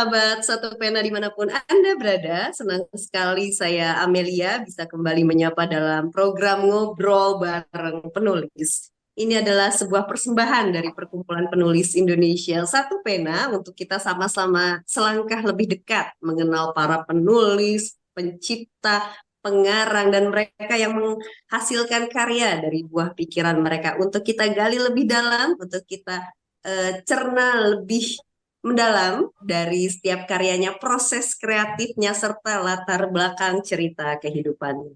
sahabat Satu Pena dimanapun Anda berada. Senang sekali saya Amelia bisa kembali menyapa dalam program Ngobrol Bareng Penulis. Ini adalah sebuah persembahan dari Perkumpulan Penulis Indonesia Satu Pena untuk kita sama-sama selangkah lebih dekat mengenal para penulis, pencipta, pengarang, dan mereka yang menghasilkan karya dari buah pikiran mereka untuk kita gali lebih dalam, untuk kita cerna lebih mendalam dari setiap karyanya, proses kreatifnya, serta latar belakang cerita kehidupannya.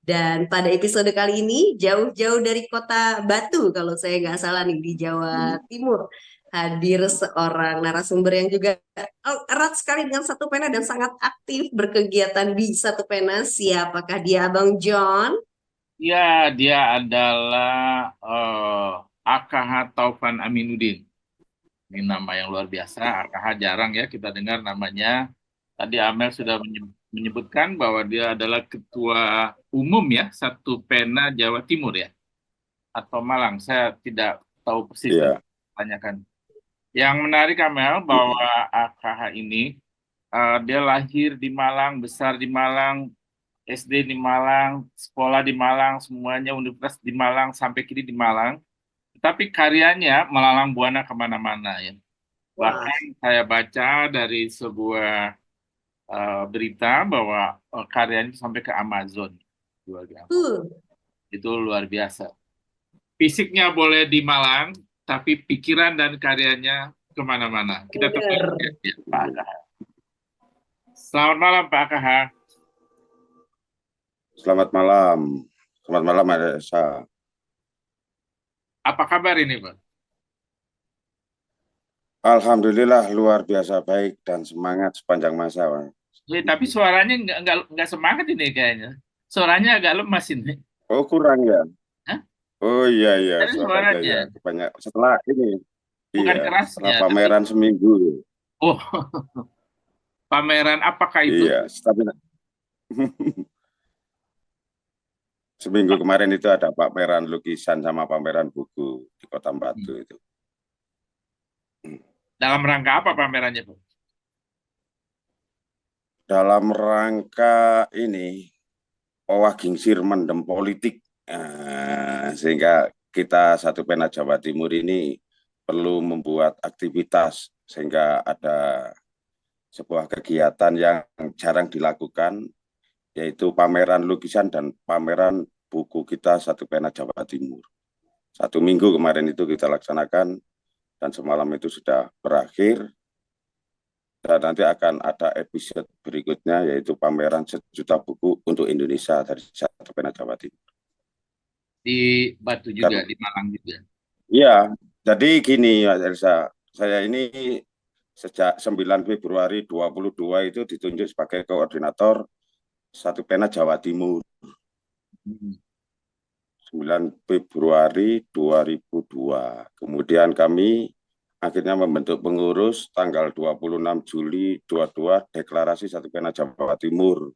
Dan pada episode kali ini, jauh-jauh dari kota Batu, kalau saya nggak salah nih, di Jawa Timur, hadir seorang narasumber yang juga erat sekali dengan Satu Pena dan sangat aktif berkegiatan di Satu Pena. Siapakah dia, Abang John? Ya, dia adalah AKH Taufan Aminuddin. Ini nama yang luar biasa. AKH jarang ya kita dengar namanya. Tadi Amel sudah menyebutkan bahwa dia adalah ketua umum ya, Satu Pena Jawa Timur ya, atau Malang. Saya tidak tahu persis, nanti Iya. tanyakan. Yang menarik Amel bahwa AKH ini dia lahir di Malang, besar di Malang, SD di Malang, sekolah di Malang, semuanya universitas di Malang, sampai kini di Malang. Tapi karyanya melalang buana kemana-mana ya. Wah, Bahkan saya baca dari sebuah berita bahwa karyanya sampai ke Amazon. Jual di Amazon. uh, Itu luar biasa. Fisiknya boleh di Malang, tapi pikiran dan karyanya kemana-mana. Kita tunggu bener. ya, Pak AKH. Selamat malam Pak AKH. Selamat malam. Selamat malam, Mbak Desa. Apa kabar ini Pak? Alhamdulillah luar biasa baik dan semangat sepanjang masa, Pak. Tapi suaranya nggak semangat ini kayaknya. Suaranya agak lemas ini. Oh, kurang ya? Hah? Oh iya iya, Dari suaranya ya. suaranya, Banyak setelah ini. bukan Iya, setelah kerasnya, tapi pameran seminggu. oh, pameran apakah itu? Iya, tapi seminggu kemarin itu ada pameran lukisan sama pameran buku di Kota Batu itu. Dalam rangka apa pamerannya, Bu? Dalam rangka ini, owah gingsir mendem politik. Sehingga kita Satu Pena Jawa Timur ini perlu membuat aktivitas sehingga ada sebuah kegiatan yang jarang dilakukan, yaitu pameran lukisan dan pameran buku kita Satu Pena Jawa Timur. 1 minggu kemarin itu kita laksanakan dan semalam itu sudah berakhir. Dan nanti akan ada episode berikutnya, yaitu pameran 1 juta buku untuk Indonesia dari Satu Pena Jawa Timur. Di Batu juga, Kan, di Malang juga. ya, jadi gini Mas Elsa, saya ini sejak 9 Februari 22 itu ditunjuk sebagai koordinator Satu Pena Jawa Timur. Hmm. 9 Februari 2002. Kemudian kami akhirnya membentuk pengurus tanggal 26 Juli 22, deklarasi Satu Pena Jawa Timur.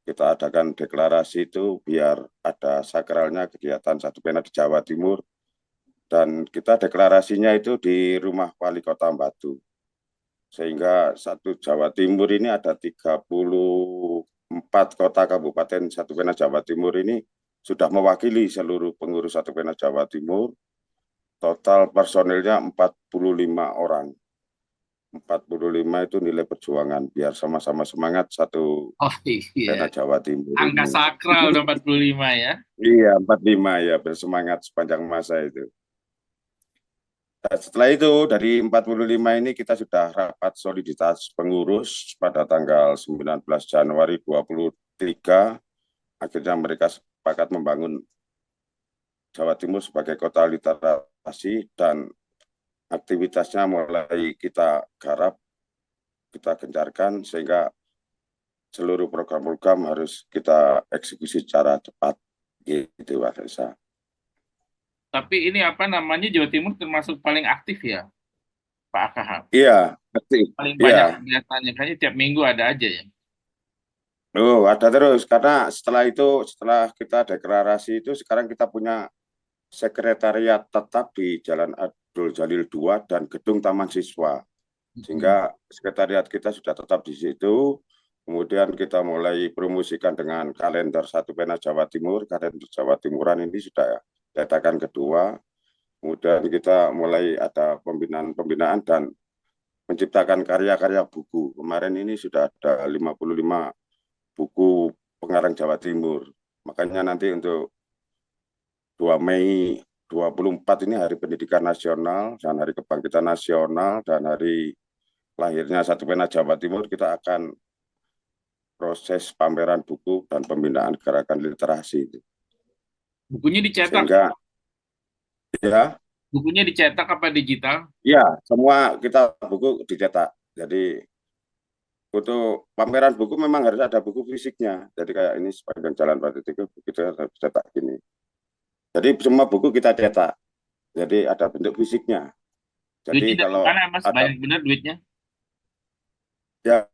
Kita adakan deklarasi itu biar ada sakralnya kegiatan Satu Pena di Jawa Timur. Dan kita deklarasinya itu di rumah Wali Kota Batu. Sehingga satu Jawa Timur ini ada 34 kota kabupaten Satu Pena Jawa Timur ini sudah mewakili seluruh pengurus Satu Pena Jawa Timur. Total personilnya 45 orang. 45 itu nilai perjuangan biar sama-sama semangat Satu Oh Pena iya, Jawa Timur angka ini. sakral udah 45 ya. Iya, 45 ya, bersemangat sepanjang masa itu. Dan setelah itu, dari 45 ini kita sudah rapat soliditas pengurus pada tanggal 19 Januari 23. Akhirnya mereka sepakat membangun Jawa Timur sebagai kota literasi dan aktivitasnya mulai kita garap, kita gencarkan sehingga seluruh program-program harus kita eksekusi secara cepat. Gitu, Pak Reza. Tapi ini apa namanya, Jawa Timur termasuk paling aktif ya, Pak AKH. Iya, pasti. Paling Iya. banyak kegiatannya, kayaknya tiap minggu ada aja ya. Oh, ada terus. Karena setelah itu, setelah kita deklarasi itu, sekarang kita punya sekretariat tetap di Jalan Abdul Jalil 2 dan Gedung Taman Siswa. Sehingga sekretariat kita sudah tetap di situ. Kemudian kita mulai promosikan dengan kalender Satu Pena Jawa Timur. Kalender Jawa Timuran ini sudah cetakan kedua. Kemudian kita mulai ada pembinaan dan menciptakan karya-karya buku. Kemarin ini sudah ada 55 buku pengarang Jawa Timur. Makanya nanti untuk 2 Mei 24 ini Hari Pendidikan Nasional dan Hari Kebangkitan Nasional dan hari lahirnya Satu Pena Jawa Timur, kita akan proses pameran buku dan pembinaan gerakan literasi itu. Bukunya dicetak, Sehingga ya, bukunya dicetak apa digital? ya semua kita buku dicetak. Jadi untuk pameran buku memang harus ada buku fisiknya. Jadi kayak ini sepanjang Jalan Batu Tiga kita harus cetak gini. Jadi semua buku kita cetak. Jadi ada bentuk fisiknya. Duitnya Jadi dari kalau mana, Mas? ada Banyak benar duitnya? ya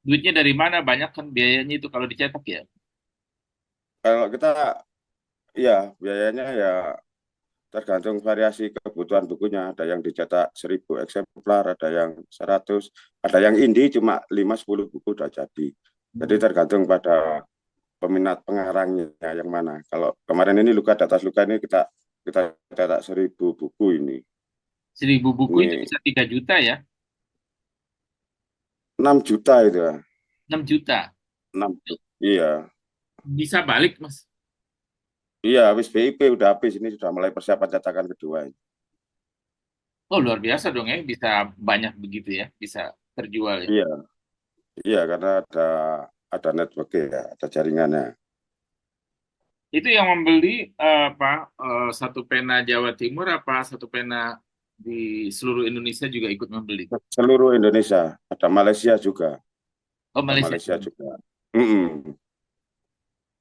Duitnya dari mana? Banyak kan biayanya itu kalau dicetak ya. kalau kita ya biayanya ya tergantung variasi kebutuhan bukunya. Ada yang dicetak 1000 eksemplar, ada yang 100, ada yang indie cuma 5-10 buku udah jadi. Jadi tergantung pada peminat pengarangnya yang mana. Kalau kemarin ini Luka Datas Luka ini kita cetak 1000 buku ini. 1000 buku itu Ini bisa 3 juta ya? 6 juta itu ya. 6 juta. 6 iya. Bisa balik, Mas. Iya, habis BIP udah habis ini sudah mulai persiapan cetakan kedua ini. Oh, luar biasa dong ya. Bisa banyak begitu ya. Bisa terjual ya. Iya, iya karena ada network ya, ada jaringannya. Itu yang membeli Satu Pena Jawa Timur apa Satu Pena di seluruh Indonesia juga ikut membeli? Seluruh Indonesia, ada Malaysia juga, Oh, ada Malaysia Malaysia juga. juga. Mm-mm.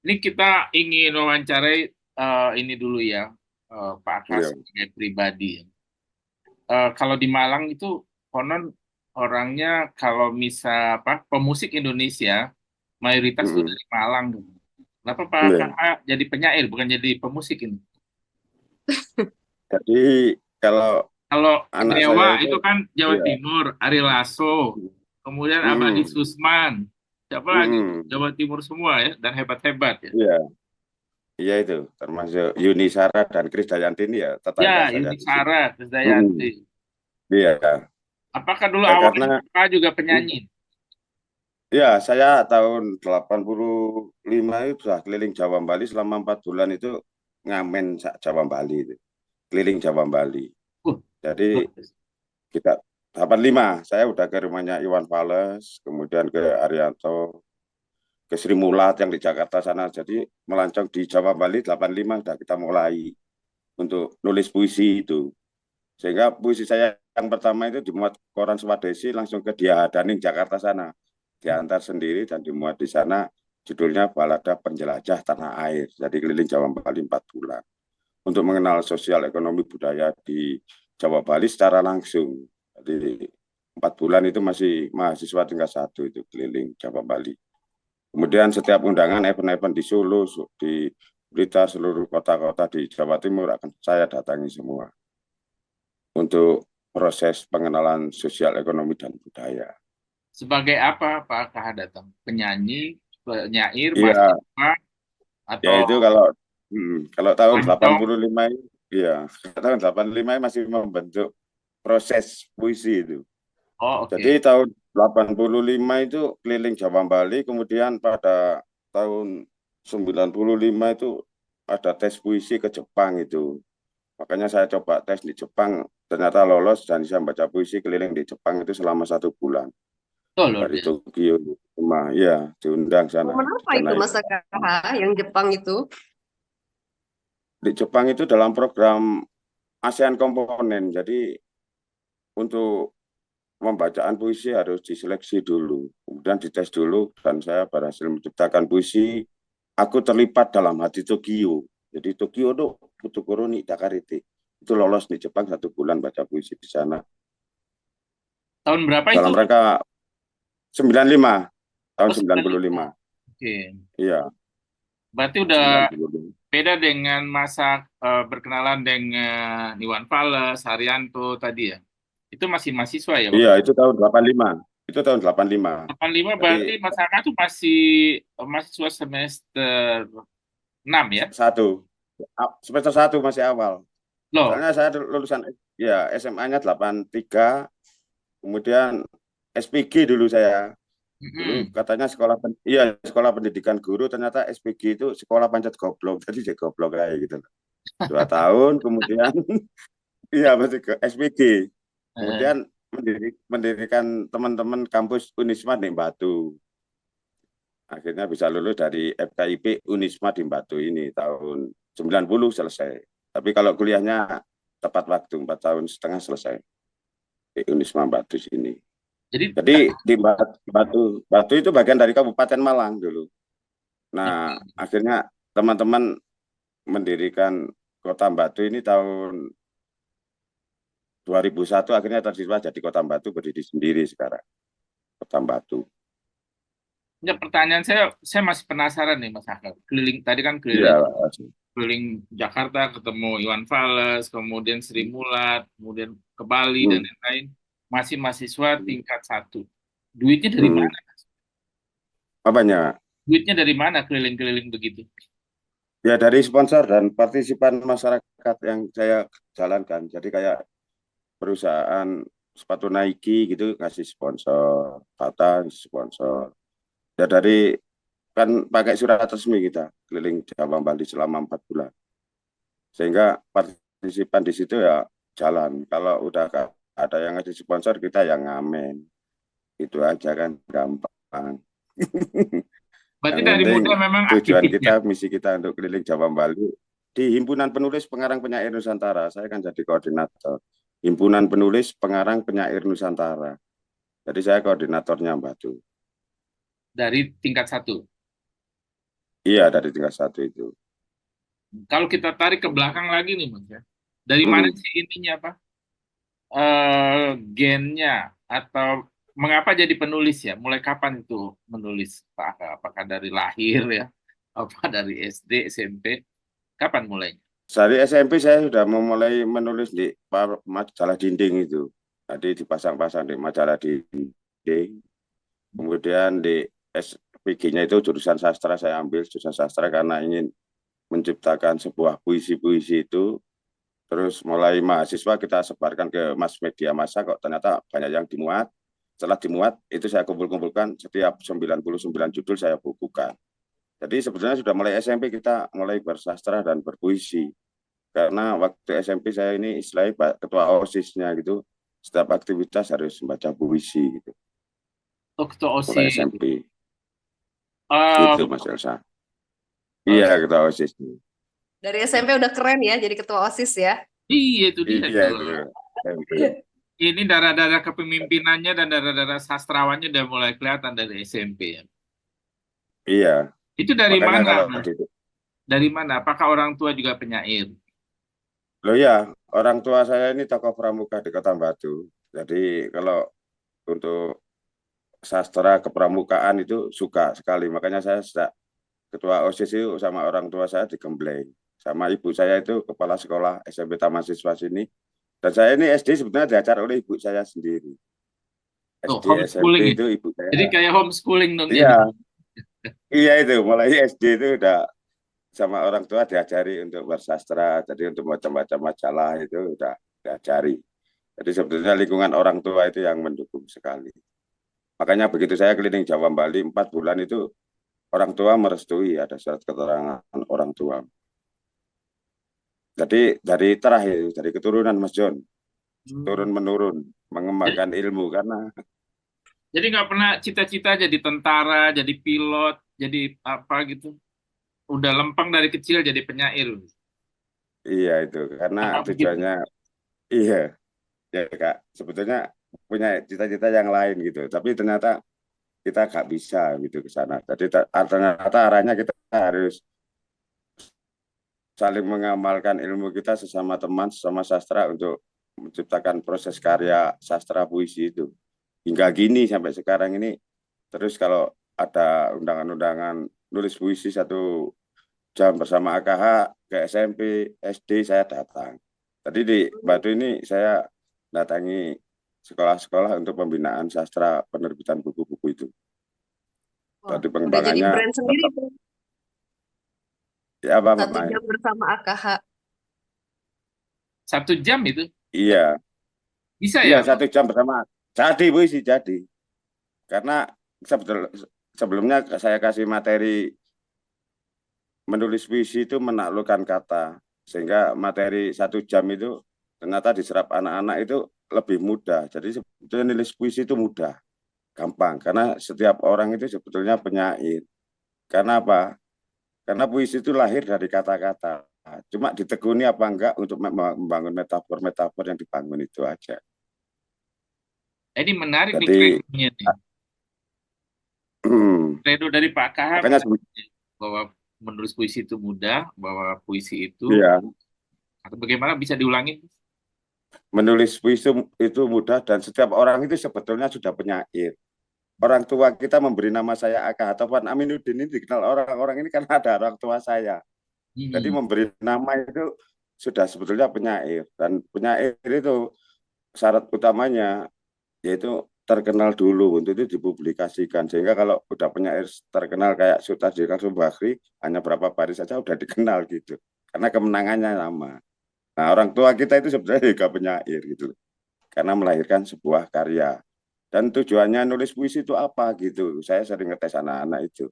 Ini kita ingin wawancarai ini dulu ya, Pak Iya. Akas sebagai pribadi. Kalau di Malang itu konon orangnya kalau pemusik Indonesia mayoritas itu Mm-mm. dari Malang. Kenapa Pak Iya. Kakak jadi penyair bukan jadi pemusik ini? Jadi kalau Kalau anak saya Dewa itu, itu kan Jawa iya. Timur, Ari Lasso, kemudian Abadi Mm-mm. Susman, siapa lagi? Mm-mm. Jawa Timur semua ya, dan hebat-hebat ya. Iya, iya itu termasuk Yuni Sara dan Krisdayanti ini ya tetangga Ya, saya Yuni di sini. Sara, Mm-mm. Krisdayanti. Iya, Apakah dulu awalnya karena Kakak juga penyanyi? ya saya tahun 85 itu sudah keliling Jawa Bali selama 4 bulan itu ngamen Jawa Bali itu. Keliling Jawa Bali. Uh, Jadi luar biasa. kita 85 saya udah ke rumahnya Iwan Fals, kemudian ke Arianto, ke Sri Mulat yang di Jakarta sana. Jadi melancong di Jawa Bali 85 udah kita mulai untuk nulis puisi itu. Sehingga puisi saya yang pertama itu dimuat koran Swadesi langsung ke Dia Daning Jakarta sana. Diantar sendiri dan dimuat di sana. Judulnya Balada Penjelajah Tanah Air. Jadi keliling Jawa Bali 4 bulan. Untuk mengenal sosial ekonomi budaya di Jawa Bali secara langsung. Jadi 4 bulan itu masih mahasiswa tingkat 1 itu keliling Jawa Bali. Kemudian setiap undangan event-event di Solo, di Blitar, seluruh kota-kota di Jawa Timur akan saya datangi semua untuk proses pengenalan sosial ekonomi dan budaya. Sebagai apa Pak Kakak datang? Penyanyi, penyair, Iya, mahasiswa, ya atau itu kalau tahun pelancong? 85 iya, tahun 85 masih membentuk proses puisi itu. Oh, oke. Jadi tahun 85 itu keliling Jawa Bali, kemudian pada tahun 95 itu ada tes puisi ke Jepang itu. Makanya saya coba tes di Jepang, ternyata lolos dan bisa membaca puisi keliling di Jepang itu selama 1 bulan. Oh, luar Dari biasa. Tokyo, cuma ya diundang sana. Momen Di apa itu sana Mas KH yang Jepang itu? di Jepang itu dalam program ASEAN Komponen. Jadi untuk pembacaan puisi harus diseleksi dulu, kemudian dites dulu, dan saya berhasil menciptakan puisi Aku Terlipat Dalam Hati Tokyo. Jadi Tokyo itu Futukuroni Dakarite. Itu lolos di Jepang 1 bulan baca puisi di sana. Tahun berapa itu? Dalam rangka 95, tahun Oh, 95. 95. Oke. Iya, Berarti udah 95. beda dengan masa berkenalan dengan Iwan Fals, Haryanto tadi ya? Itu masih mahasiswa ya Iya, waktu itu tahun 85. Itu tahun 85. 85 Jadi berarti Mas Aka tuh masih mahasiswa semester 6 ya? satu. Semester satu masih awal. Loh, Soalnya saya lulusan ya SMA-nya 83, kemudian SPG dulu saya. Dulu mm-mm. katanya iya sekolah pendidikan guru, ternyata SPG itu sekolah pancet goblok. Jadi saya goblok kayak gitu. 2 tahun kemudian iya masih ke SPG. Eh, Kemudian mendirikan teman-teman kampus Unisma di Batu. Akhirnya bisa lulus dari FKIP Unisma di Batu ini tahun 90 selesai. Tapi kalau kuliahnya tepat waktu 4 tahun setengah selesai di Unisma Batu sini. jadi Jadi di Batu itu bagian dari Kabupaten Malang dulu. Nah, akhirnya teman-teman mendirikan Kota Batu ini tahun 2001 akhirnya tercipta jadi Kota Batu berdiri sendiri sekarang. Kota Batu. ya, pertanyaan saya masih penasaran nih Mas Aka. Keliling tadi kan Iya, keliling keliling Jakarta ketemu Iwan Fals, kemudian Sri Mulat, kemudian ke Bali dan hmm, lain-lain. Masih mahasiswa tingkat 1. Duitnya dari hmm. mana? Apanya? Duitnya dari mana keliling-keliling begitu? Ya dari sponsor dan partisipan masyarakat yang saya jalankan. Jadi kayak perusahaan sepatu Nike gitu ngasih sponsor, Bata ngasih sponsor. Ya dari kan pakai surat resmi kita keliling Jawa Bali selama 4 bulan. Sehingga partisipan di situ ya jalan. Kalau udah ada yang ngasih sponsor kita yang ngamen. Itu aja kan gampang. Berarti Yang dari penting muda memang tujuan aktivis ya? kita, misi kita untuk keliling Jawa Bali di Himpunan Penulis Pengarang Penyair Nusantara. Saya kan jadi koordinator. Himpunan Penulis Pengarang Penyair Nusantara. Jadi saya koordinatornya Mbak Tu. Dari tingkat 1. Iya dari tingkat 1 itu. Kalau kita tarik ke belakang lagi nih Mas ya. Dari mana Hmm. sih ininya apa? Gennya atau mengapa jadi penulis ya? Mulai kapan itu menulis? Apakah dari lahir ya? Apa dari SD, SMP? Kapan mulainya? Dari SMP saya sudah memulai menulis di majalah dinding itu. Tadi dipasang-pasang di majalah dinding. Kemudian di SPG-nya itu jurusan sastra saya ambil jurusan sastra karena ingin menciptakan sebuah puisi-puisi itu. Terus mulai mahasiswa kita sebarkan ke mass media massa kok ternyata banyak yang dimuat. Setelah dimuat itu saya kumpul-kumpulkan setiap 99 judul saya bukukan. Jadi sebetulnya sudah mulai SMP kita mulai bersastra dan berpuisi. Karena waktu SMP saya ini istilahnya ketua OSIS-nya gitu. Setiap aktivitas harus membaca puisi gitu. Oh, ketua Mulai OSIS. SMP. Gitu Eh, Mas Elsa. eh, Iya ketua OSIS. Dari SMP udah keren ya jadi ketua OSIS ya. iya itu dia Iya tuh. itu SMP. Ini darah-darah kepemimpinannya dan darah-darah sastrawannya udah mulai kelihatan dari SMP ya. Iya. Itu dari Makanya mana, kalau Mas? di Dari mana? Apakah orang tua juga penyair? Loh ya, orang tua saya ini tokoh pramuka di Kota Batu. Jadi kalau untuk sastra kepramukaan itu suka sekali. Makanya saya sejak ketua OSIS itu sama orang tua saya digembleng. Sama ibu saya itu kepala sekolah SMP Taman Siswa sini. Dan saya ini SD sebetulnya diajar oleh ibu saya sendiri. Tuh, SD SMP homeschooling ya. itu ibu saya. Jadi kayak homeschooling dong Iya, jadi. iya itu. Mulai SD itu udah sama orang tua diajari untuk bersastra. Jadi untuk baca-baca majalah itu udah diajari. Jadi sebetulnya lingkungan orang tua itu yang mendukung sekali. Makanya begitu saya keliling Jawa Bali 4 bulan itu orang tua merestui ada surat keterangan orang tua. Jadi dari terakhir dari keturunan Mas John Hmm. turun menurun Jadi, mengembangkan ilmu karena jadi nggak pernah cita-cita jadi tentara, jadi pilot, jadi apa gitu. Udah lempeng dari kecil jadi penyair. iya itu karena Apa begitu? tujuannya iya ya Kak sebetulnya punya cita-cita yang lain gitu tapi ternyata kita nggak bisa gitu ke sana. Jadi ternyata arahnya kita harus saling mengamalkan ilmu kita sesama teman, sesama sastra untuk menciptakan proses karya sastra puisi itu. Hingga gini sampai sekarang ini, terus kalau ada undangan-undangan nulis puisi 1 jam bersama AKH ke SMP, SD saya datang. Tadi di Batu ini saya datangi sekolah-sekolah untuk pembinaan sastra penerbitan buku-buku itu. Wah, Jadi udah jadi pengembangannya brand sendiri tetap tuh. ya apa Mbak Satu Mai? jam bersama AKH. 1 jam itu Iya, bisa iya ya? 1 jam bersama. Jadi puisi jadi. Karena sebelumnya saya kasih materi menulis puisi itu menaklukkan kata, sehingga materi 1 jam itu ternyata diserap anak-anak itu lebih mudah. Jadi sebetulnya nulis puisi itu mudah, gampang. Karena setiap orang itu sebetulnya penyair. Karena apa? Karena puisi itu lahir dari kata-kata. Cuma ditekuni apa enggak untuk membangun metafor-metafor yang dibangun itu aja. Ini menarik nih Jadi, kredonya nih. Kredo dari Pak KH makanya menarik bahwa menulis puisi itu mudah, bahwa puisi itu ya, atau bagaimana bisa diulangi? menulis puisi itu mudah dan setiap orang itu sebetulnya sudah penyair. Orang tua kita memberi nama saya Aka Taufan Aminuddin ini dikenal orang-orang ini karena ada orang tua saya. Jadi Hmm. memberi nama itu sudah sebetulnya penyair dan penyair itu syarat utamanya yaitu terkenal dulu untuk itu dipublikasikan sehingga kalau udah penyair terkenal kayak Sultan Syarif Bakri hanya berapa baris saja udah dikenal gitu karena kemenangannya lama. Nah orang tua kita itu sebenarnya juga penyair gitu karena melahirkan sebuah karya dan tujuannya nulis puisi itu apa gitu saya sering ngetes anak-anak itu.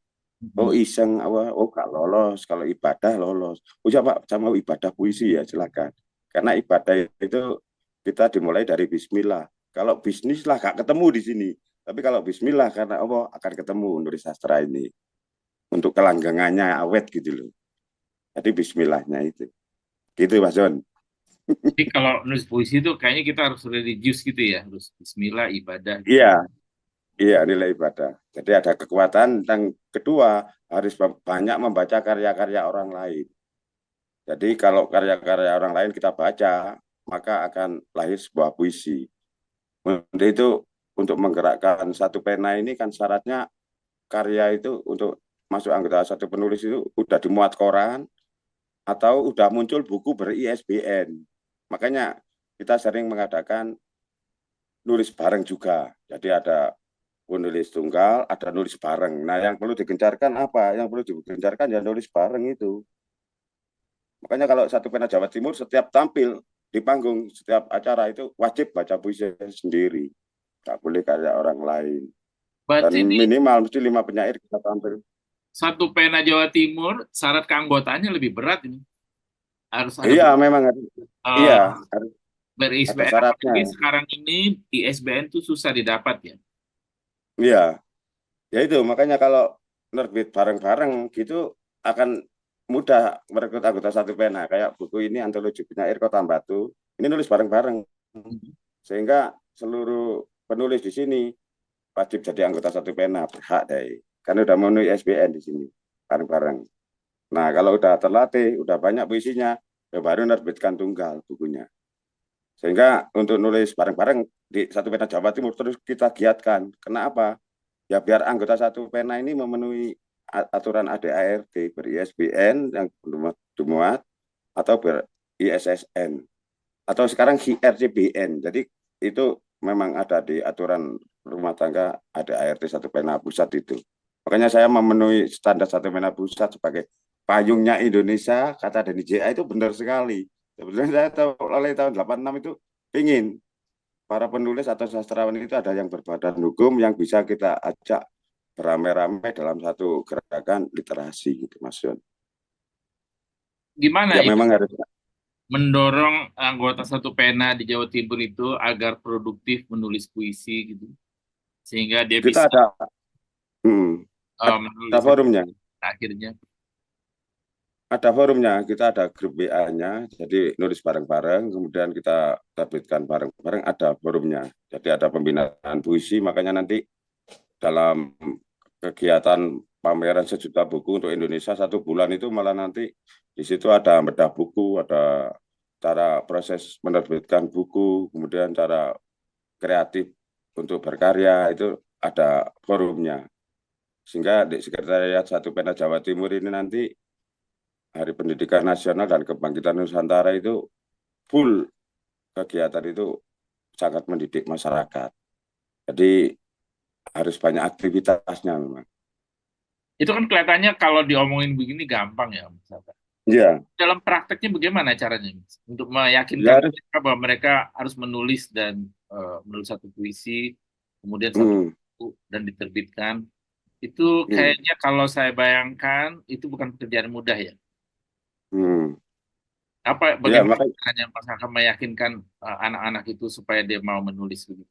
Oh Hmm. iseng, oh gak lolos, kalau ibadah lolos. Oh ya Pak, saya mau ibadah puisi ya silakan. Karena ibadah itu kita dimulai dari Bismillah. Kalau bisnis lah gak ketemu di sini. Tapi kalau Bismillah karena Allah akan ketemu nulis sastra ini. Untuk kelanggengannya awet gitu loh. Jadi Bismillahnya itu. Gitu Mas John. Jadi kalau nulis puisi itu kayaknya kita harus religius gitu ya, harus Bismillah ibadah gitu. Iya, iya nilai ibadah. Jadi ada kekuatan dan kedua harus banyak membaca karya-karya orang lain. Jadi kalau karya-karya orang lain kita baca, maka akan lahir sebuah puisi. Untuk itu, untuk menggerakkan satu pena ini kan syaratnya karya itu untuk masuk anggota satu penulis itu udah dimuat koran atau udah muncul buku ber-ISBN. Makanya kita sering mengadakan nulis bareng juga. Jadi ada penulis tunggal, ada nulis bareng. Nah yang perlu digencarkan apa? Yang perlu digencarkan ya nulis bareng itu. Makanya kalau satu pena Jawa Timur setiap tampil di panggung, setiap acara itu wajib baca puisi sendiri. Nggak boleh karya orang lain. Dan Berarti di minimal mesti 5 penyair kita tampil. satu pena Jawa Timur syarat keanggotaannya lebih berat ini. Harus ada Iya, memang harus. Iya, eh, harus ada ber-ISBN, syaratnya. apalagi sekarang ini ISBN tuh susah didapat ya. Iya, ya itu makanya kalau nerbit bareng-bareng gitu akan mudah merekrut anggota satu pena. Kayak buku ini antologi penyair Kota Batu, ini nulis bareng-bareng. Sehingga seluruh penulis di sini wajib jadi anggota satu pena, berhak deh. Karena udah memenuhi SBN di sini bareng-bareng. Nah, kalau udah terlatih, udah banyak puisinya, ya baru nerbitkan tunggal bukunya. Sehingga untuk nulis bareng-bareng di satu pena Jawa Timur terus kita giatkan. Kenapa? Ya biar anggota satu pena ini memenuhi aturan ADART ber-ISBN yang belum dimuat atau ber-ISSN atau sekarang RCBN. Jadi itu memang ada di aturan rumah tangga ADART satu pena pusat itu. Makanya saya memenuhi standar satu pena pusat sebagai payungnya Indonesia, kata Denny JA itu benar sekali. Sebetulnya saya tahu oleh tahun 86 itu ingin para penulis atau sastrawan itu ada yang berbadan hukum yang bisa kita ajak beramai-ramai dalam satu gerakan literasi gitu Mas Yon. Gimana Ya itu memang harus. mendorong anggota satu pena di Jawa Timur itu agar produktif menulis puisi gitu, sehingga dia Kita bisa hmm, ada menulis forumnya. akhirnya. Ada forumnya, kita ada grup WA-nya, jadi nulis bareng-bareng, kemudian kita terbitkan bareng-bareng, ada forumnya. Jadi ada pembinaan puisi, makanya nanti dalam kegiatan pameran 1 juta buku untuk Indonesia 1 bulan itu malah nanti di situ ada bedah buku, ada cara proses menerbitkan buku, kemudian cara kreatif untuk berkarya, itu ada forumnya. Sehingga di Sekretariat Satu Pena Jawa Timur ini nanti Hari Pendidikan Nasional dan Kebangkitan Nusantara itu full kegiatan itu sangat mendidik masyarakat. Jadi harus banyak aktivitasnya memang. Itu kan kelihatannya kalau diomongin begini gampang ya, Mas Hatta. Iya, Dalam prakteknya bagaimana caranya, Mas? Untuk ya meyakinkan harus. mereka bahwa mereka harus menulis dan menulis satu puisi, kemudian satu Hmm, buku dan diterbitkan. Itu hmm, kayaknya kalau saya bayangkan itu bukan pekerjaan mudah ya. hmm. Ya, Bagaimana makanya caranya Mas akan meyakinkan anak-anak itu supaya dia mau menulis begitu?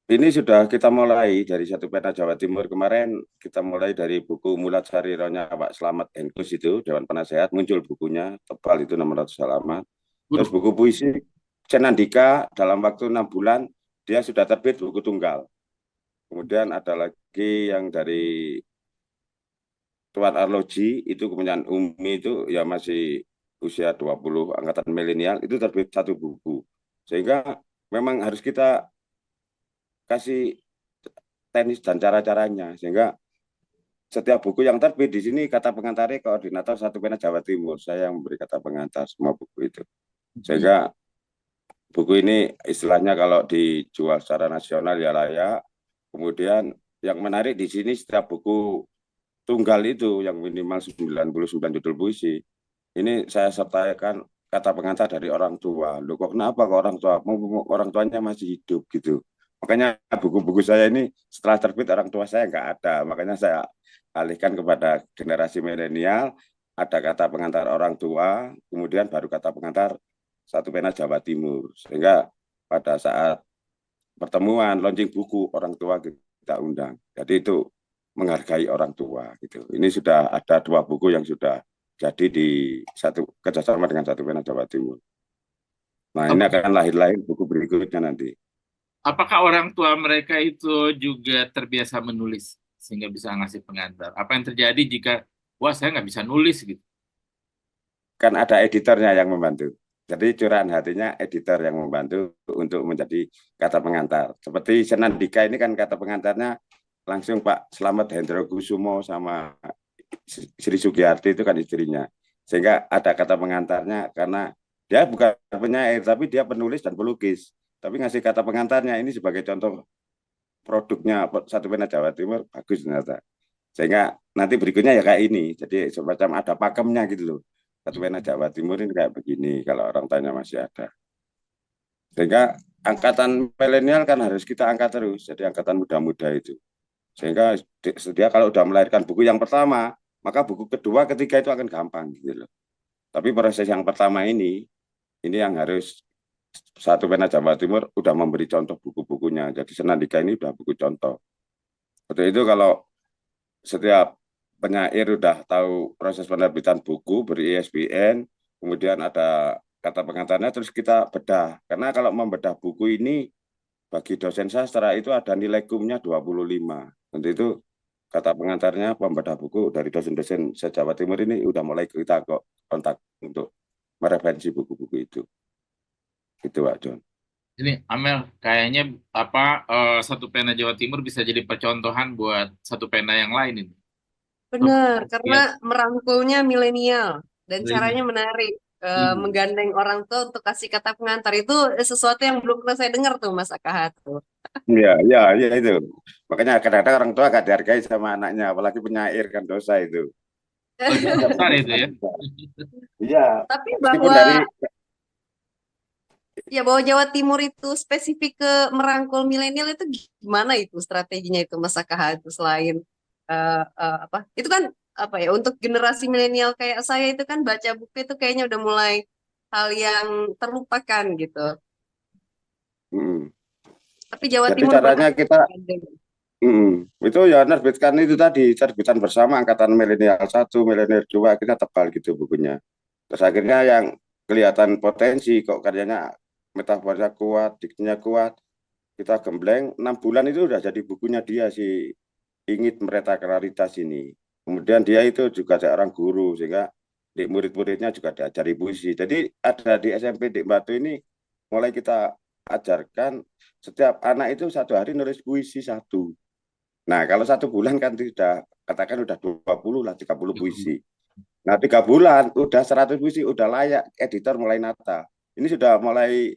ini sudah kita mulai dari Satu Pena Jawa Timur kemarin, kita mulai dari buku Mulat Sarironya Pak Slamet Enkus itu, Dewan Penasehat, muncul bukunya, tebal itu 600 halaman. Terus Waduh, buku puisi Senandika dalam waktu 6 bulan, dia sudah terbit buku tunggal. Kemudian ada lagi yang dari Tuan Arloji, itu kemudian Umi itu ya masih usia 20, angkatan milenial, itu terbit satu buku. Sehingga memang harus kita kasih teknis dan cara-caranya, sehingga setiap buku yang terbit di sini kata pengantarnya koordinator Satu Pena Jawa Timur, saya yang memberi kata pengantar semua buku itu, sehingga buku ini istilahnya kalau dijual secara nasional ya layak. Kemudian yang menarik di sini setiap buku tunggal itu yang minimal 99 judul puisi, ini saya sertakan kata pengantar dari orang tua. Loh kok kenapa kok orang tua? Orang tuanya masih hidup gitu. Makanya buku-buku saya ini setelah terbit orang tua saya nggak ada. Makanya saya alihkan kepada generasi milenial, ada kata pengantar orang tua, kemudian baru kata pengantar Satu Pena Jawa Timur. Sehingga pada saat pertemuan launching buku orang tua kita undang. Jadi itu menghargai orang tua gitu. Ini sudah ada 2 buku yang sudah jadi di satu kerjasama dengan Satu Pena Jawa Timur. Nah ini Ap- akan lahir buku berikutnya nanti. apakah orang tua mereka itu juga terbiasa menulis sehingga bisa ngasih pengantar? Apa yang terjadi jika, wah saya nggak bisa nulis gitu? Kan ada editornya yang membantu. Jadi curahan hatinya editor yang membantu untuk menjadi kata pengantar. Seperti Senandika ini kan kata pengantarnya langsung Pak Slamet Hendro Kusumo sama Sri Sugiyarti itu kan istrinya. Sehingga ada kata pengantarnya karena dia bukan penyair tapi dia penulis dan pelukis. Tapi ngasih kata pengantarnya ini sebagai contoh produknya Satu Pena Jawa Timur bagus ternyata. Sehingga nanti berikutnya ya kayak ini. Jadi semacam ada pakemnya gitu loh. Satu Pena Jawa Timur ini kayak begini kalau orang tanya masih ada. Sehingga angkatan milenial kan harus kita angkat terus. Jadi angkatan muda-muda itu. Sehingga dia kalau udah melahirkan buku yang pertama, maka buku kedua, ketiga itu akan gampang gitu loh. Tapi proses yang pertama ini yang harus Satu Pena Jawa Timur udah memberi contoh buku-bukunya. Jadi Senandika ini udah buku contoh. Untuk itu kalau setiap penyair udah tahu proses penerbitan buku, beri ISBN, kemudian ada kata pengantarnya, terus kita bedah. Karena kalau membedah buku ini, bagi dosen sastra itu ada nilai kumnya 25. Untuk itu kata pengantarnya pembedah buku dari dosen-dosen se-Jawa Timur ini udah mulai kita kok kontak untuk mereferensi buku-buku itu. Itu Pak John. Ini Amel, kayaknya Satu Pena Jawa Timur bisa jadi percontohan buat Satu Pena yang lain ini. Benar, karena Ya, merangkulnya milenial dan caranya ini. menarik. Iya. Menggandeng orang tua untuk kasih kata pengantar itu sesuatu yang belum pernah saya dengar tuh Mas Akahat tuh. Iya, iya, iya itu. Makanya kadang-kadang orang tua gak dihargai sama anaknya, apalagi penyair kan dosa itu. Oh, Masa besar itu ya. benar-benar. Iya, Tapi meskipun dari bahwa ya bahwa Jawa Timur itu spesifik ke merangkul milenial itu gimana itu strateginya itu Mas Akahat itu selain apa? Itu kan apa ya untuk generasi milenial kayak saya itu kan baca buku itu kayaknya udah mulai hal yang terlupakan gitu. mm, Tapi Jawa jadi Timur caranya berhasil kita menggandeng. itu ya nerbitkan itu tadi terbitan bersama angkatan milenial 1, milenial 2 kita tebal gitu bukunya. Terus akhirnya yang kelihatan potensi kok karyanya metafornya kuat, diksinya kuat, kita gembleng 6 bulan itu udah jadi bukunya dia si Ingit Mereta Klaritas ini. Kemudian dia itu juga seorang guru sehingga di murid-muridnya juga diajari puisi. Jadi ada di SMP di Batu ini mulai kita ajarkan setiap anak itu 1 hari nulis puisi 1. Nah kalau 1 bulan kan sudah katakan udah 20 lah 30 puisi. Nah 3 bulan udah 100 puisi udah layak editor mulai nata. Ini sudah mulai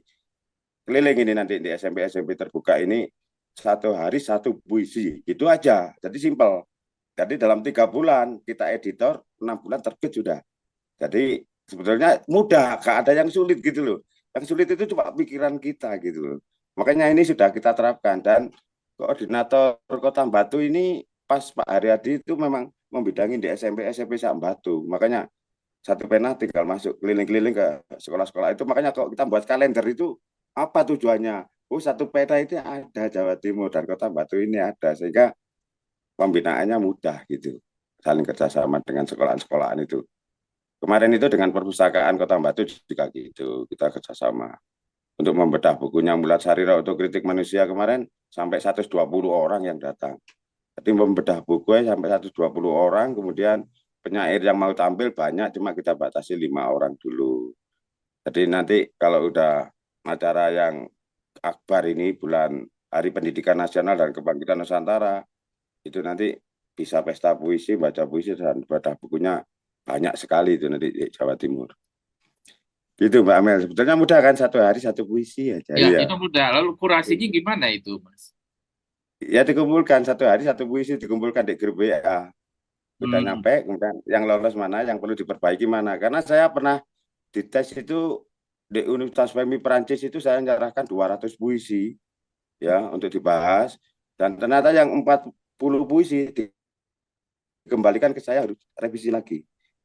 keliling ini nanti di SMP terbuka ini, satu hari satu puisi, itu aja. Jadi simpel. Jadi dalam 3 bulan kita editor, 6 bulan terbit sudah. Jadi sebetulnya mudah, gak ada yang sulit gitu loh. Yang sulit itu cuma pikiran kita gitu loh. Makanya ini sudah kita terapkan, dan koordinator Kota Batu ini pas Pak Haryadi itu memang membidangi di SMP Batu. Makanya satu pena tinggal masuk keliling-keliling ke sekolah-sekolah itu. Makanya kalau kita buat kalender itu apa tujuannya? Oh, satu pena itu ada Jawa Timur dan Kota Batu ini ada, sehingga pembinaannya mudah gitu. Saling kerjasama dengan sekolahan-sekolahan itu. Kemarin itu dengan perpustakaan Kota Batu juga gitu, kita kerjasama untuk membedah bukunya Mulat Sarira untuk kritik manusia kemarin sampai 120 orang yang datang. Jadi membedah buku sampai 120 orang, kemudian penyair yang mau tampil banyak, cuma kita batasi 5 orang dulu. Jadi nanti kalau udah acara yang akbar ini bulan Hari Pendidikan Nasional dan Kebangkitan Nusantara, itu nanti bisa pesta puisi, baca puisi, dan bedah bukunya banyak sekali itu nanti di Jawa Timur. Gitu Mbak Amel, sebetulnya mudah kan, satu hari satu puisi aja. Ya, Iya. itu mudah. Lalu kurasinya gimana itu, Mas? Ya dikumpulkan satu hari satu puisi, dikumpulkan di grup WA. Sudah Hmm. nyampe, kemudian yang lolos mana, yang perlu diperbaiki mana. Karena saya pernah dites itu di Universitas FEMI Perancis itu, saya menyerahkan 200 puisi ya untuk dibahas, dan ternyata yang 40 puisi dikembalikan ke saya, harus revisi lagi.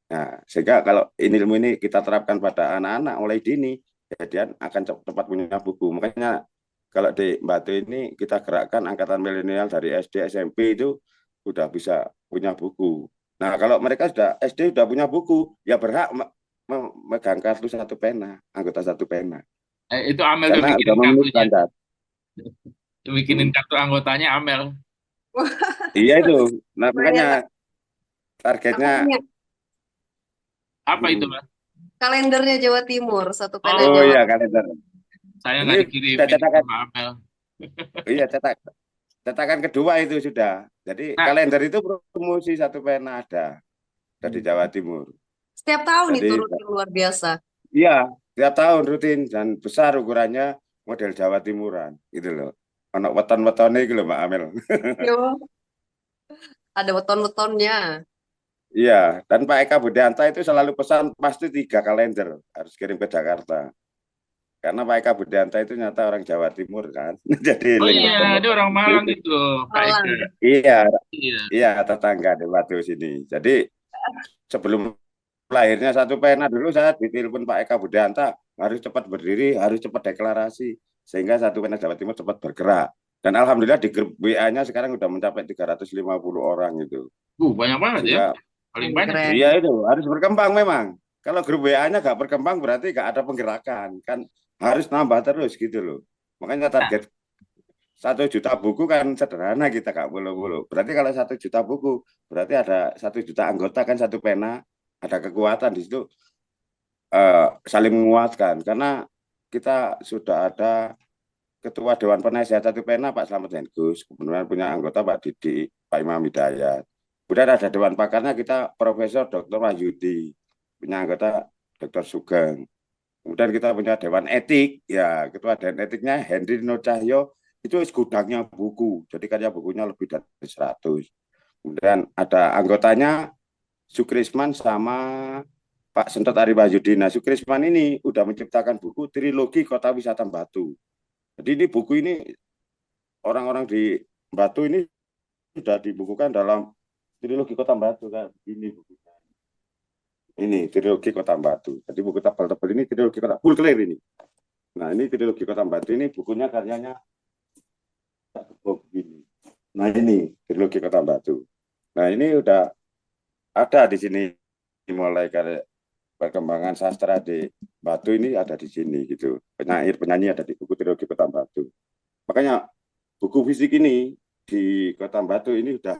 Nah, sehingga kalau ilmu ini kita terapkan pada anak-anak mulai dini, ya dia akan cepat punya buku. Makanya kalau di Batu ini kita gerakkan angkatan milenial dari SD SMP itu udah bisa punya buku. Nah, kalau mereka sudah SD sudah punya buku, ya berhak memegang kartu satu pena, anggota satu pena, Itu Amel yang karena sudah bikinin memenuhi kartunya. standar. Yang bikinin kartu anggotanya Amel. Wah, Iya itu. Nah, makanya saya targetnya. punya Apa itu, Mas? kalendernya Jawa Timur, satu pena Oh Oh, Jawa. iya, kalender. saya Ini nggak sudah dikirimin cetakan. sama Amel. Iya, cetakan kedua itu sudah. Jadi Nah, kalender itu promosi satu pena ada dari Jawa Timur. Setiap tahun Jadi itu rutin luar biasa. iya, tiap tahun rutin dan besar ukurannya, model Jawa Timuran gitu loh. Anak weton-wetonnya gitu loh Mbak Amel. Yo, ada weton-wetonnya. Iya, dan Pak Eka Budianta itu selalu pesan pasti 3 kalender harus kirim ke Jakarta. Karena Pak Eka Budianta itu nyata orang Jawa Timur kan. Jadi oh link iya, dia weton-weton orang Malang itu. itu, Pak Eka. Malang. Iya, Iya. iya tetangga di Batu sini. Jadi sebelum lahirnya satu pena dulu saya ditelepon Pak Eka Budianta, harus cepat berdiri, harus cepat deklarasi, sehingga satu pena Jawa Timur cepat bergerak. Dan alhamdulillah di grup WA-nya sekarang sudah mencapai 350 orang itu. Banyak banget ya. Sehingga Paling banyak ya. iya Keren. itu harus berkembang memang. Kalau grup WA-nya nggak berkembang berarti nggak ada penggerakan, kan harus nambah terus gitu loh. Makanya Nah, target 1 juta buku kan sederhana, kita Kak Bolo-Bolo. Berarti kalau 1 juta buku, berarti ada 1 juta anggota kan, satu pena, ada kekuatan di situ, saling menguatkan. Karena kita sudah ada Ketua Dewan Penasihat Satu Pena Pak Slamet Hengus, kemudian punya anggota Pak Didi, Pak Imam Hidayat. Kemudian ada Dewan Pakarnya kita Profesor Dr. Wahyudi, punya anggota Dr. Sugeng. Kemudian kita punya Dewan Etik, ya Ketua Dewan Etiknya Henry Dino Cahyo, itu gudangnya buku, jadi karya bukunya lebih dari 100. Kemudian ada anggotanya Sukrisman sama Pak Sentot Ari Wahyudi. Nah, Sukrisman ini udah menciptakan buku Trilogi Kota Wisata Batu. Jadi ini buku ini orang-orang di Batu ini sudah dibukukan dalam Trilogi Kota Batu kan. Ini bukunya. Ini Trilogi Kota Batu. Jadi buku tebal-tebal ini Trilogi Kota full clear ini. Nah, ini Trilogi Kota Batu ini bukunya karyanya begini. Nah, ini Trilogi Kota Batu. Nah, ini udah ada di sini, mulai karya perkembangan sastra di Batu ini ada di sini gitu. Penyanyi ada di buku Trilogi Kota Batu. Makanya buku fisik ini di Kota Batu ini udah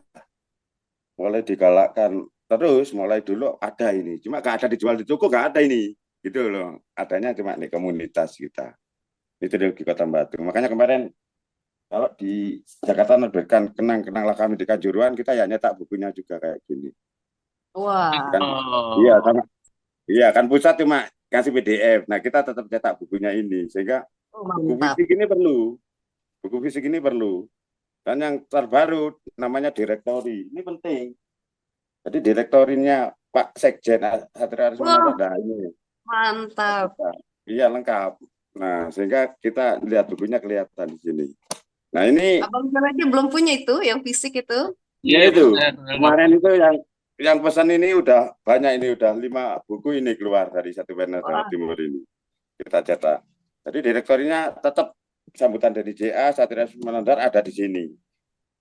mulai digalakkan terus, mulai dulu ada ini. Cuma gak ada dijual di toko, gak ada ini. Gitu loh. Adanya cuma di komunitas kita. Itu di Kota Batu. Makanya kemarin kalau di Jakarta menerbitkan kenang-kenanglah kami di Kanjuruhan, kita ya nyetak bukunya juga kayak gini. Wah, Kan iya oh, kan, iya kan pusat cuma kasih PDF. Nah, kita tetap cetak bukunya ini sehingga Oh, Buku mantap. fisik ini perlu, buku fisik ini perlu. Dan yang terbaru namanya direktori, ini penting. Jadi direktorinya Pak Sekjen Satria Wah, Arismananda, nah ini mantap. iya lengkap. Nah, sehingga kita lihat bukunya kelihatan di sini. Nah, ini Abang bilang aja belum punya itu, yang fisik itu. Iya itu benar, nggak kemarin punya. itu yang pesan ini udah banyak, ini udah 5 buku ini keluar dari Satu Pena Jawa Wah, Timur ini kita cetak. Jadi direktorinya tetap sambutan dari JA Satria Arismananda ada di sini.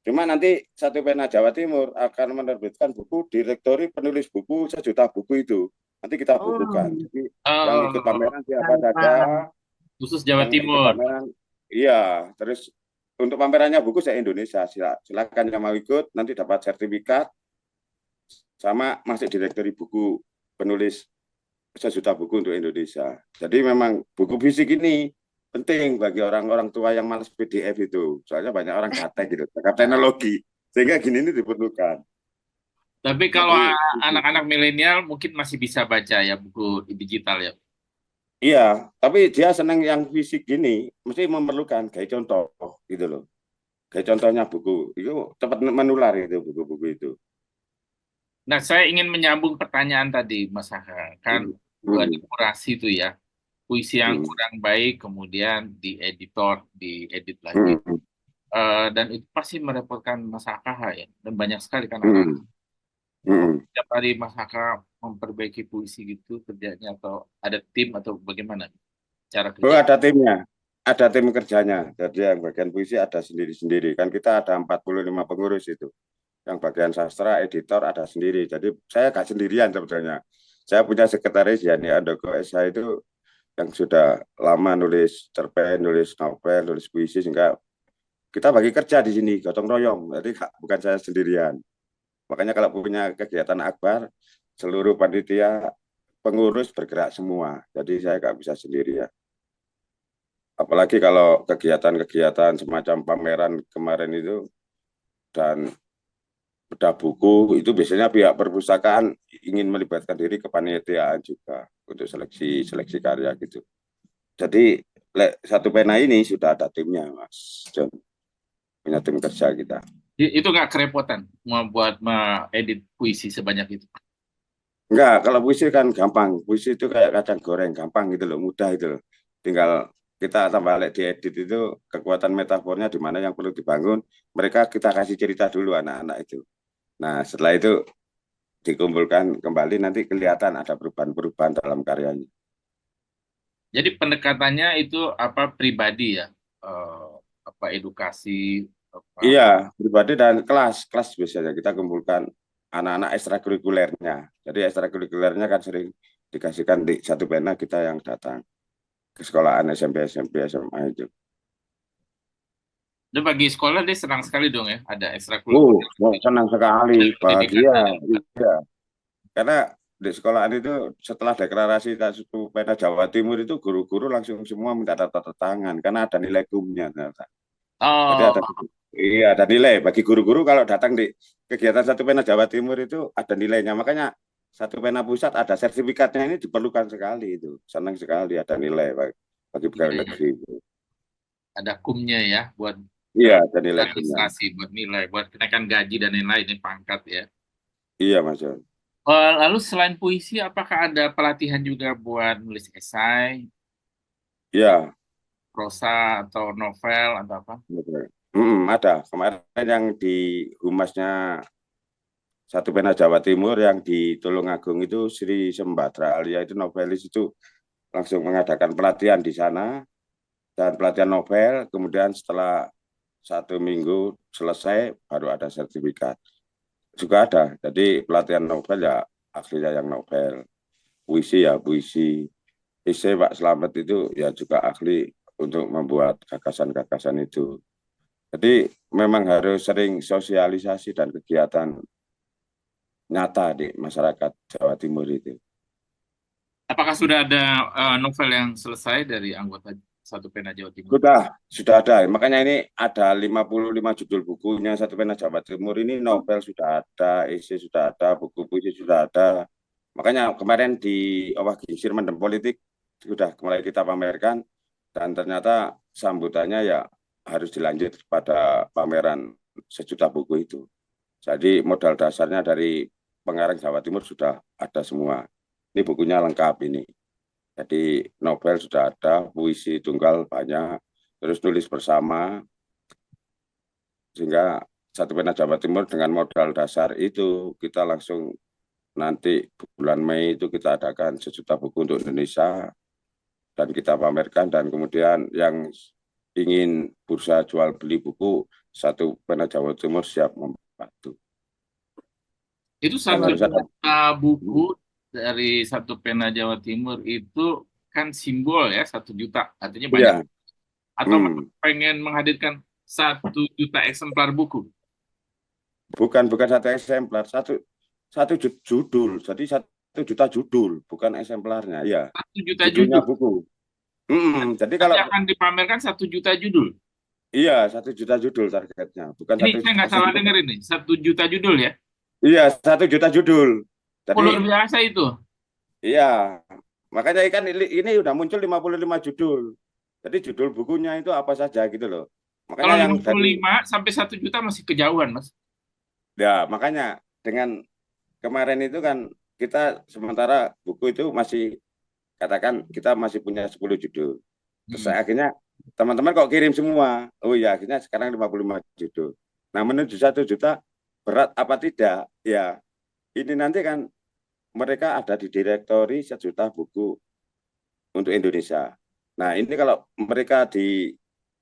Cuma nanti Satu Pena Jawa Timur akan menerbitkan buku direktori penulis buku sejuta buku itu. Nanti kita bukukan. oh, Jadi yang ikut Oh, pameran siapa saja, mantap. khusus Jawa yang ikut Timur. pameran, iya. Terus untuk pamerannya buku se-Indonesia, silakan yang mau ikut, nanti dapat sertifikat, sama masuk direktori buku penulis sejuta buku untuk Indonesia. Jadi memang buku fisik ini penting bagi orang-orang tua yang malas PDF itu. Soalnya banyak orang gaptek gitu, gaptek teknologi. Sehingga gini ini diperlukan. Tapi kalau Jadi anak-anak milenial mungkin masih bisa baca ya buku digital ya. iya, tapi dia senang yang fisik gini, mesti memerlukan kayak contoh gitu loh. Kayak contohnya buku itu cepat menular itu buku-buku itu. Nah, saya ingin menyambung pertanyaan tadi, Mas Haka. Kan Hmm. buat Hmm. kurasi itu ya, puisi yang Hmm. kurang baik, kemudian diedit lagi. Hmm. Dan itu pasti merepotkan Mas Haka ya. Dan banyak sekali kan anak. Hmm. Hmm. Setiap hari Mas Haka memperbaiki puisi gitu kerjanya, atau ada tim atau bagaimana cara Oh, kerja? ada timnya, ada tim kerjanya. Jadi yang bagian puisi ada sendiri-sendiri. Kan kita ada 45 pengurus itu. Yang bagian sastra, editor ada sendiri. Jadi saya gak sendirian sebetulnya. Saya punya sekretaris Yani Andoko SH itu yang sudah lama nulis cerpen, nulis novel, nulis puisi, sehingga kita bagi kerja di sini, gotong royong. Jadi bukan saya sendirian. Makanya kalau punya kegiatan akbar, seluruh panitia pengurus bergerak semua. Jadi saya nggak bisa sendirian. Apalagi kalau kegiatan-kegiatan semacam pameran kemarin itu dan bedah buku itu biasanya pihak perpustakaan ingin melibatkan diri ke panitiaan juga untuk seleksi karya gitu. Jadi Satu Pena ini sudah ada timnya, Mas John, punya tim kerja kita. Itu nggak kerepotan membuat edit puisi sebanyak itu. Enggak, kalau puisi kan gampang. Puisi itu kayak kacang goreng, gampang gitu loh, mudah itu loh. Tinggal kita tambah balik diedit itu kekuatan metafornya di mana yang perlu dibangun. Mereka kita kasih cerita dulu anak-anak itu. Nah, setelah itu dikumpulkan kembali nanti kelihatan ada perubahan-perubahan dalam karyanya. Jadi pendekatannya itu apa pribadi ya, Eh, apa edukasi, apa. Iya, pribadi dan kelas biasanya kita kumpulkan anak-anak ekstrakurikulernya. Jadi ekstrakurikulernya kan sering dikasihkan di Satu Pena kita yang datang ke sekolahan SMP, SMP, SMA itu. Dan bagi sekolah dia senang sekali dong ya, ada Oh, ekstrakurikuler senang sekali, pendidikan bahagia. tadi. Iya. Karena di sekolahan itu setelah deklarasi Satu Pena Jawa Timur itu guru-guru langsung semua minta tanda tangan karena ada nilai kumnya ternyata. Jadi Oh, iya ada nilai bagi guru-guru kalau datang di kegiatan Satu Pena Jawa Timur itu ada nilainya. Makanya Satu Pena Pusat ada sertifikatnya, ini diperlukan sekali itu. Senang sekali ada nilai bagi iya, pegawai iya. negeri. Ada kumnya ya buat Iya ada nilai kumnya. administrasi, buat nilai, buat kenaikan gaji dan lain-lain, ini pangkat ya. Iya Mas John. Lalu selain puisi, apakah ada pelatihan juga buat nulis esai, Iya. prosa atau novel atau apa? Ada. Kemarin yang di humasnya Satu Pena Jawa Timur yang di Tulungagung itu Sri Sembadra Alia itu novelis itu langsung mengadakan pelatihan di sana dan pelatihan novel. Kemudian setelah 1 minggu selesai baru ada sertifikat. Juga ada. Jadi pelatihan novel ya aslinya yang novel. Puisi ya puisi. Isai Pak Slamet itu ya juga ahli untuk membuat gagasan-gagasan itu. Jadi memang harus sering sosialisasi dan kegiatan nyata di masyarakat Jawa Timur itu. Apakah sudah ada novel yang selesai dari anggota Satu Pena Jawa Timur? Sudah ada. Makanya ini ada 55 judul bukunya Satu Pena Jawa Timur ini, novel sudah ada, esai sudah ada, buku puisi sudah ada. Makanya kemarin di Owah Gingsir Mendem Politik sudah mulai kita pamerkan Dan ternyata sambutannya ya harus dilanjut pada pameran sejuta buku itu. Jadi modal dasarnya dari pengarang Jawa Timur sudah ada semua. Ini bukunya lengkap ini. Jadi novel sudah ada, puisi tunggal banyak, terus tulis bersama, sehingga Satu Pena Jawa Timur dengan modal dasar itu kita langsung nanti bulan Mei itu kita adakan sejuta buku untuk Indonesia dan kita pamerkan, dan kemudian yang ingin bursa jual beli buku Satu Pena Jawa Timur siap membantu. Itu Dan satu harus ada juta buku dari Satu Pena Jawa Timur itu kan simbol ya, 1 juta. Artinya banyak. ya, Atau pengen menghadirkan 1 juta eksemplar buku. bukan satu eksemplar, satu judul. Jadi 1 juta judul, bukan eksemplarnya. Ya, 1 juta judulnya judul. buku. Jadi Nanti kalau akan dipamerkan 1 juta judul. iya 1 juta judul targetnya, bukan Ini 1 saya nggak salah dengar ini, 1 juta judul ya. Iya 1 juta judul. Oh, luar Jadi biasa itu. iya, makanya kan ini udah muncul 55 judul. Jadi judul bukunya itu apa saja gitu loh. Makanya Kalau yang dari 55 sampai 1 juta masih kejauhan, Mas. ya makanya dengan kemarin itu kan kita sementara buku itu masih katakan kita masih punya 10 judul. Terus akhirnya teman-teman kok kirim semua. Oh ya, akhirnya sekarang 55 judul. Nah, menuju 1 juta berat apa tidak? Ya, ini nanti kan mereka ada di direktori sejuta buku untuk Indonesia. Nah, ini kalau mereka di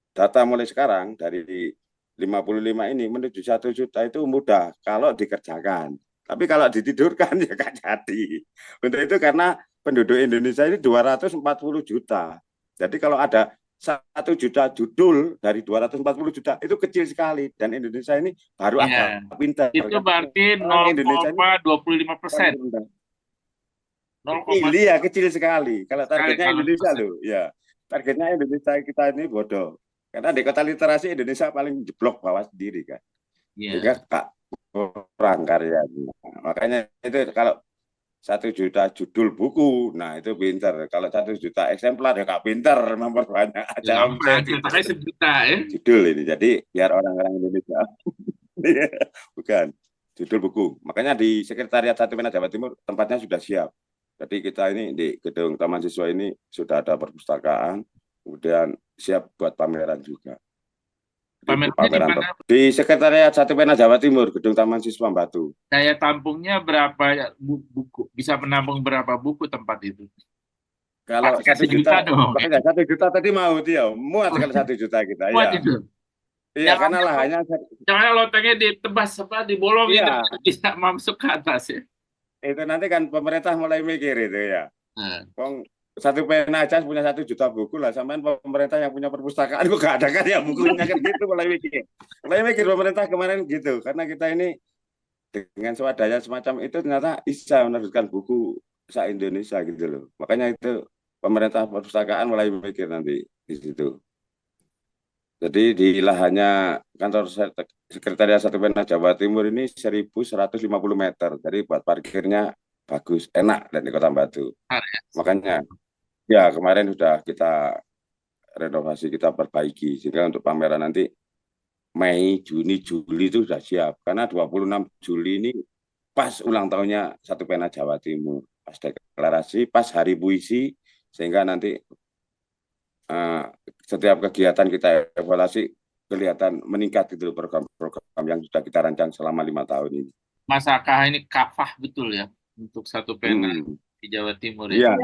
data mulai sekarang dari 55 ini menuju 1 juta itu mudah kalau dikerjakan. Tapi kalau ditidurkan ya nggak jadi. Untuk itu karena penduduk Indonesia ini 240 juta. Jadi kalau ada 1 juta judul dari 240 juta itu kecil sekali, dan Indonesia ini baru Ya, agak pintar. itu berarti Orang Indonesia ini 0,25%. kecil ya, kecil sekali. Kalau targetnya Kalau Indonesia persen. loh, ya targetnya Indonesia kita ini bodoh. Karena di kota literasi Indonesia paling jeblok bawah sendiri kan. Sehingga Ya. kurang karyanya. Makanya itu kalau 1 juta judul buku, nah itu pinter. Kalau 1 juta eksemplar ya gak pinter, memperbanyak aja omset gitu. Cetaknya 1 juta ya. Judul ini, jadi biar orang-orang Indonesia bukan judul buku. Makanya di Sekretariat Satu Pena Jawa Timur tempatnya sudah siap. Jadi kita ini di gedung Taman Siswa ini sudah ada perpustakaan, kemudian siap buat pameran juga. Pamerannya Di Sekretariat Satu Pena Jawa Timur, gedung Taman Siswa Batu. daya tampungnya berapa buku? Bisa menampung berapa buku tempat itu? Kalau Pasti 1 juta dong. makanya 1 juta tadi mau dia muat kalau 1 juta kita Muat ya. itu. Iya, karena lahannya jangan lotengnya ditebas dibolongin iya. bisa masuk ke atas ya. Itu nanti kan pemerintah mulai mikir itu ya. Wong Satu Pena aja punya 1 juta buku lah, sampean pemerintah yang punya perpustakaan kok gak ada kan ya bukunya kan gitu, mulai mikir pemerintah kemarin gitu, karena kita ini dengan swadaya semacam itu ternyata bisa menerbitkan buku se-Indonesia gitu loh. Makanya itu pemerintah perpustakaan mulai mikir nanti di situ. Jadi di lahannya kantor Sekretariat Satu Pena Jawa Timur ini 1.150 meter. Jadi buat parkirnya bagus, enak dan di Kota Batu. Makanya ya kemarin sudah kita renovasi, kita perbaiki. Sehingga untuk pameran nanti Mei, Juni, Juli itu sudah siap. Karena 26 Juli ini pas ulang tahunnya Satu Pena Jawa Timur. Pas deklarasi, pas hari puisi, sehingga nanti setiap kegiatan kita evaluasi kelihatan meningkat itu program-program yang sudah kita rancang selama 5 tahun ini. Mas Akah ini kafah betul ya untuk Satu Pena di Jawa Timur ya.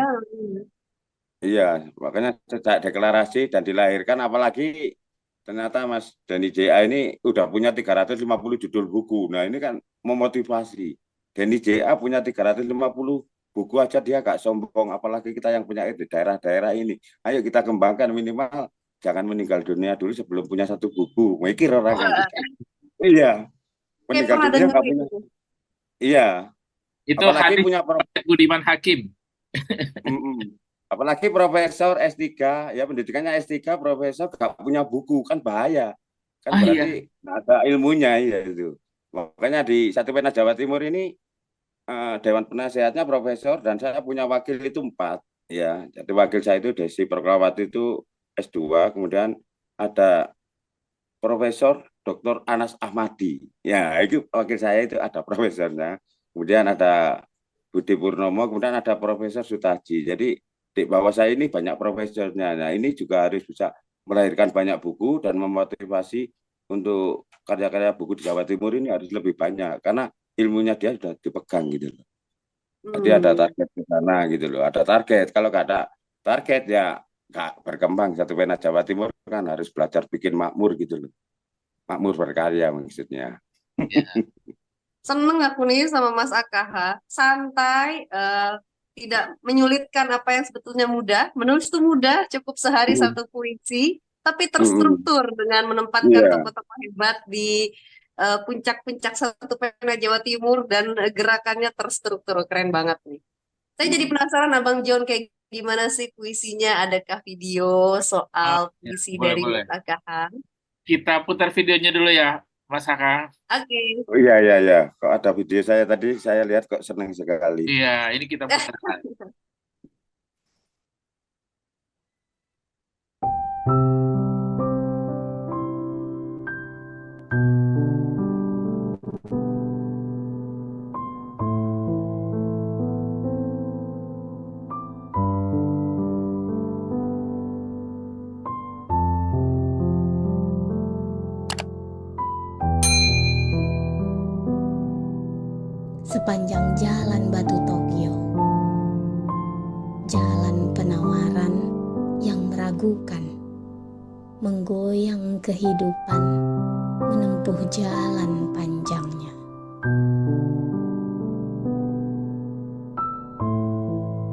Iya, makanya sejak deklarasi dan dilahirkan, apalagi ternyata Mas Denny JA ini udah punya 350 judul buku. Nah ini kan memotivasi. Denny JA punya 350 buku aja dia gak sombong, apalagi kita yang punya di daerah-daerah ini. Ayo kita kembangkan, minimal jangan meninggal dunia dulu sebelum punya 1 buku. Mikir orang kan. Iya. Meninggal dunia gak punya. Iya. Itu apalagi punya Budiman Hakim. Apalagi profesor S3, ya pendidikannya S3, profesor gak punya buku, kan bahaya. Kan berarti ada ilmunya ya itu. Makanya di Satu Pena Jawa Timur ini Dewan Penasehatnya profesor dan saya punya wakil itu 4 ya. Jadi wakil saya itu Desi Perklawati itu S2, kemudian ada Profesor Dr. Anas Ahmadi. Ya, itu wakil saya itu ada profesornya. Kemudian ada Budi Purnomo, kemudian ada Profesor Sutaji. Jadi di bawah saya ini banyak profesornya. Nah, ini juga harus bisa melahirkan banyak buku dan memotivasi untuk karya-karya buku di Jawa Timur ini harus lebih banyak karena ilmunya dia sudah dipegang gitu loh. Jadi ada Hmm. target di sana gitu loh. Ada target. Kalau nggak ada target ya nggak berkembang. Satu Pena Jawa Timur kan harus belajar bikin makmur gitu loh. Makmur berkarya maksudnya. Ya. Seneng aku nih sama Mas AKH, santai, tidak menyulitkan apa yang sebetulnya mudah. Menulis itu mudah, cukup sehari Hmm. satu puisi, tapi Hmm. terstruktur dengan menempatkan Iya. tokoh-tokoh hebat di puncak-puncak satu pena Jawa Timur dan gerakannya terstruktur. Keren banget nih. Saya jadi Hmm. penasaran Abang John kayak gimana sih puisinya? Adakah video Oh, soal ya, puisi boleh, dari boleh. Mas AKH? Kita putar videonya dulu ya, Mas Haka. Oke. Oh, iya, iya, iya. Kok ada video saya tadi, saya lihat kok senang sekali. Iya, ini kita putar. Sepanjang jalan batu Tokyo, jalan penawaran yang meragukan, menggoyang kehidupan, menempuh jalan panjangnya.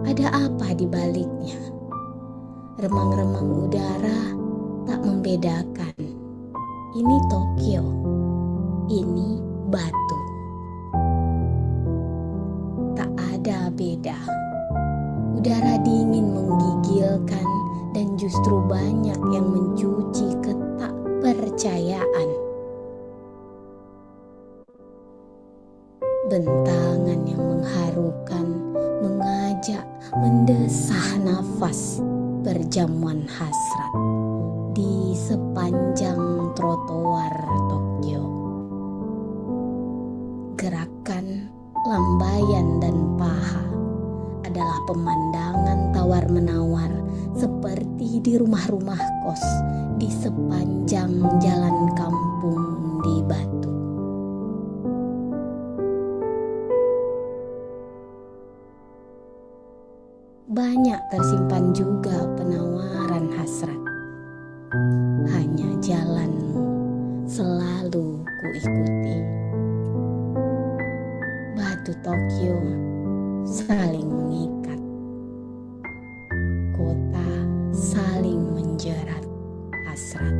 Ada apa di baliknya? Remang-remang udara tak membedakan. Ini Tokyo, ini batu. Tak ada beda. Udara dingin menggigilkan dan justru banyak yang mencuci ketakpercayaan. Bentangan yang mengharukan, mengajak, mendesah nafas perjamuan hasrat di sepanjang trotoar Tokyo. Gerakan, lambaian dan paha adalah pemandangan tawar-menawar seperti di rumah-rumah kos di sepanjang jalan kampung di Batu. Banyak tersimpan juga penawaran hasrat. Hanya jalanmu selalu kuikuti. Batu Tokyo saling mengikat. Kota saling menjerat hasrat.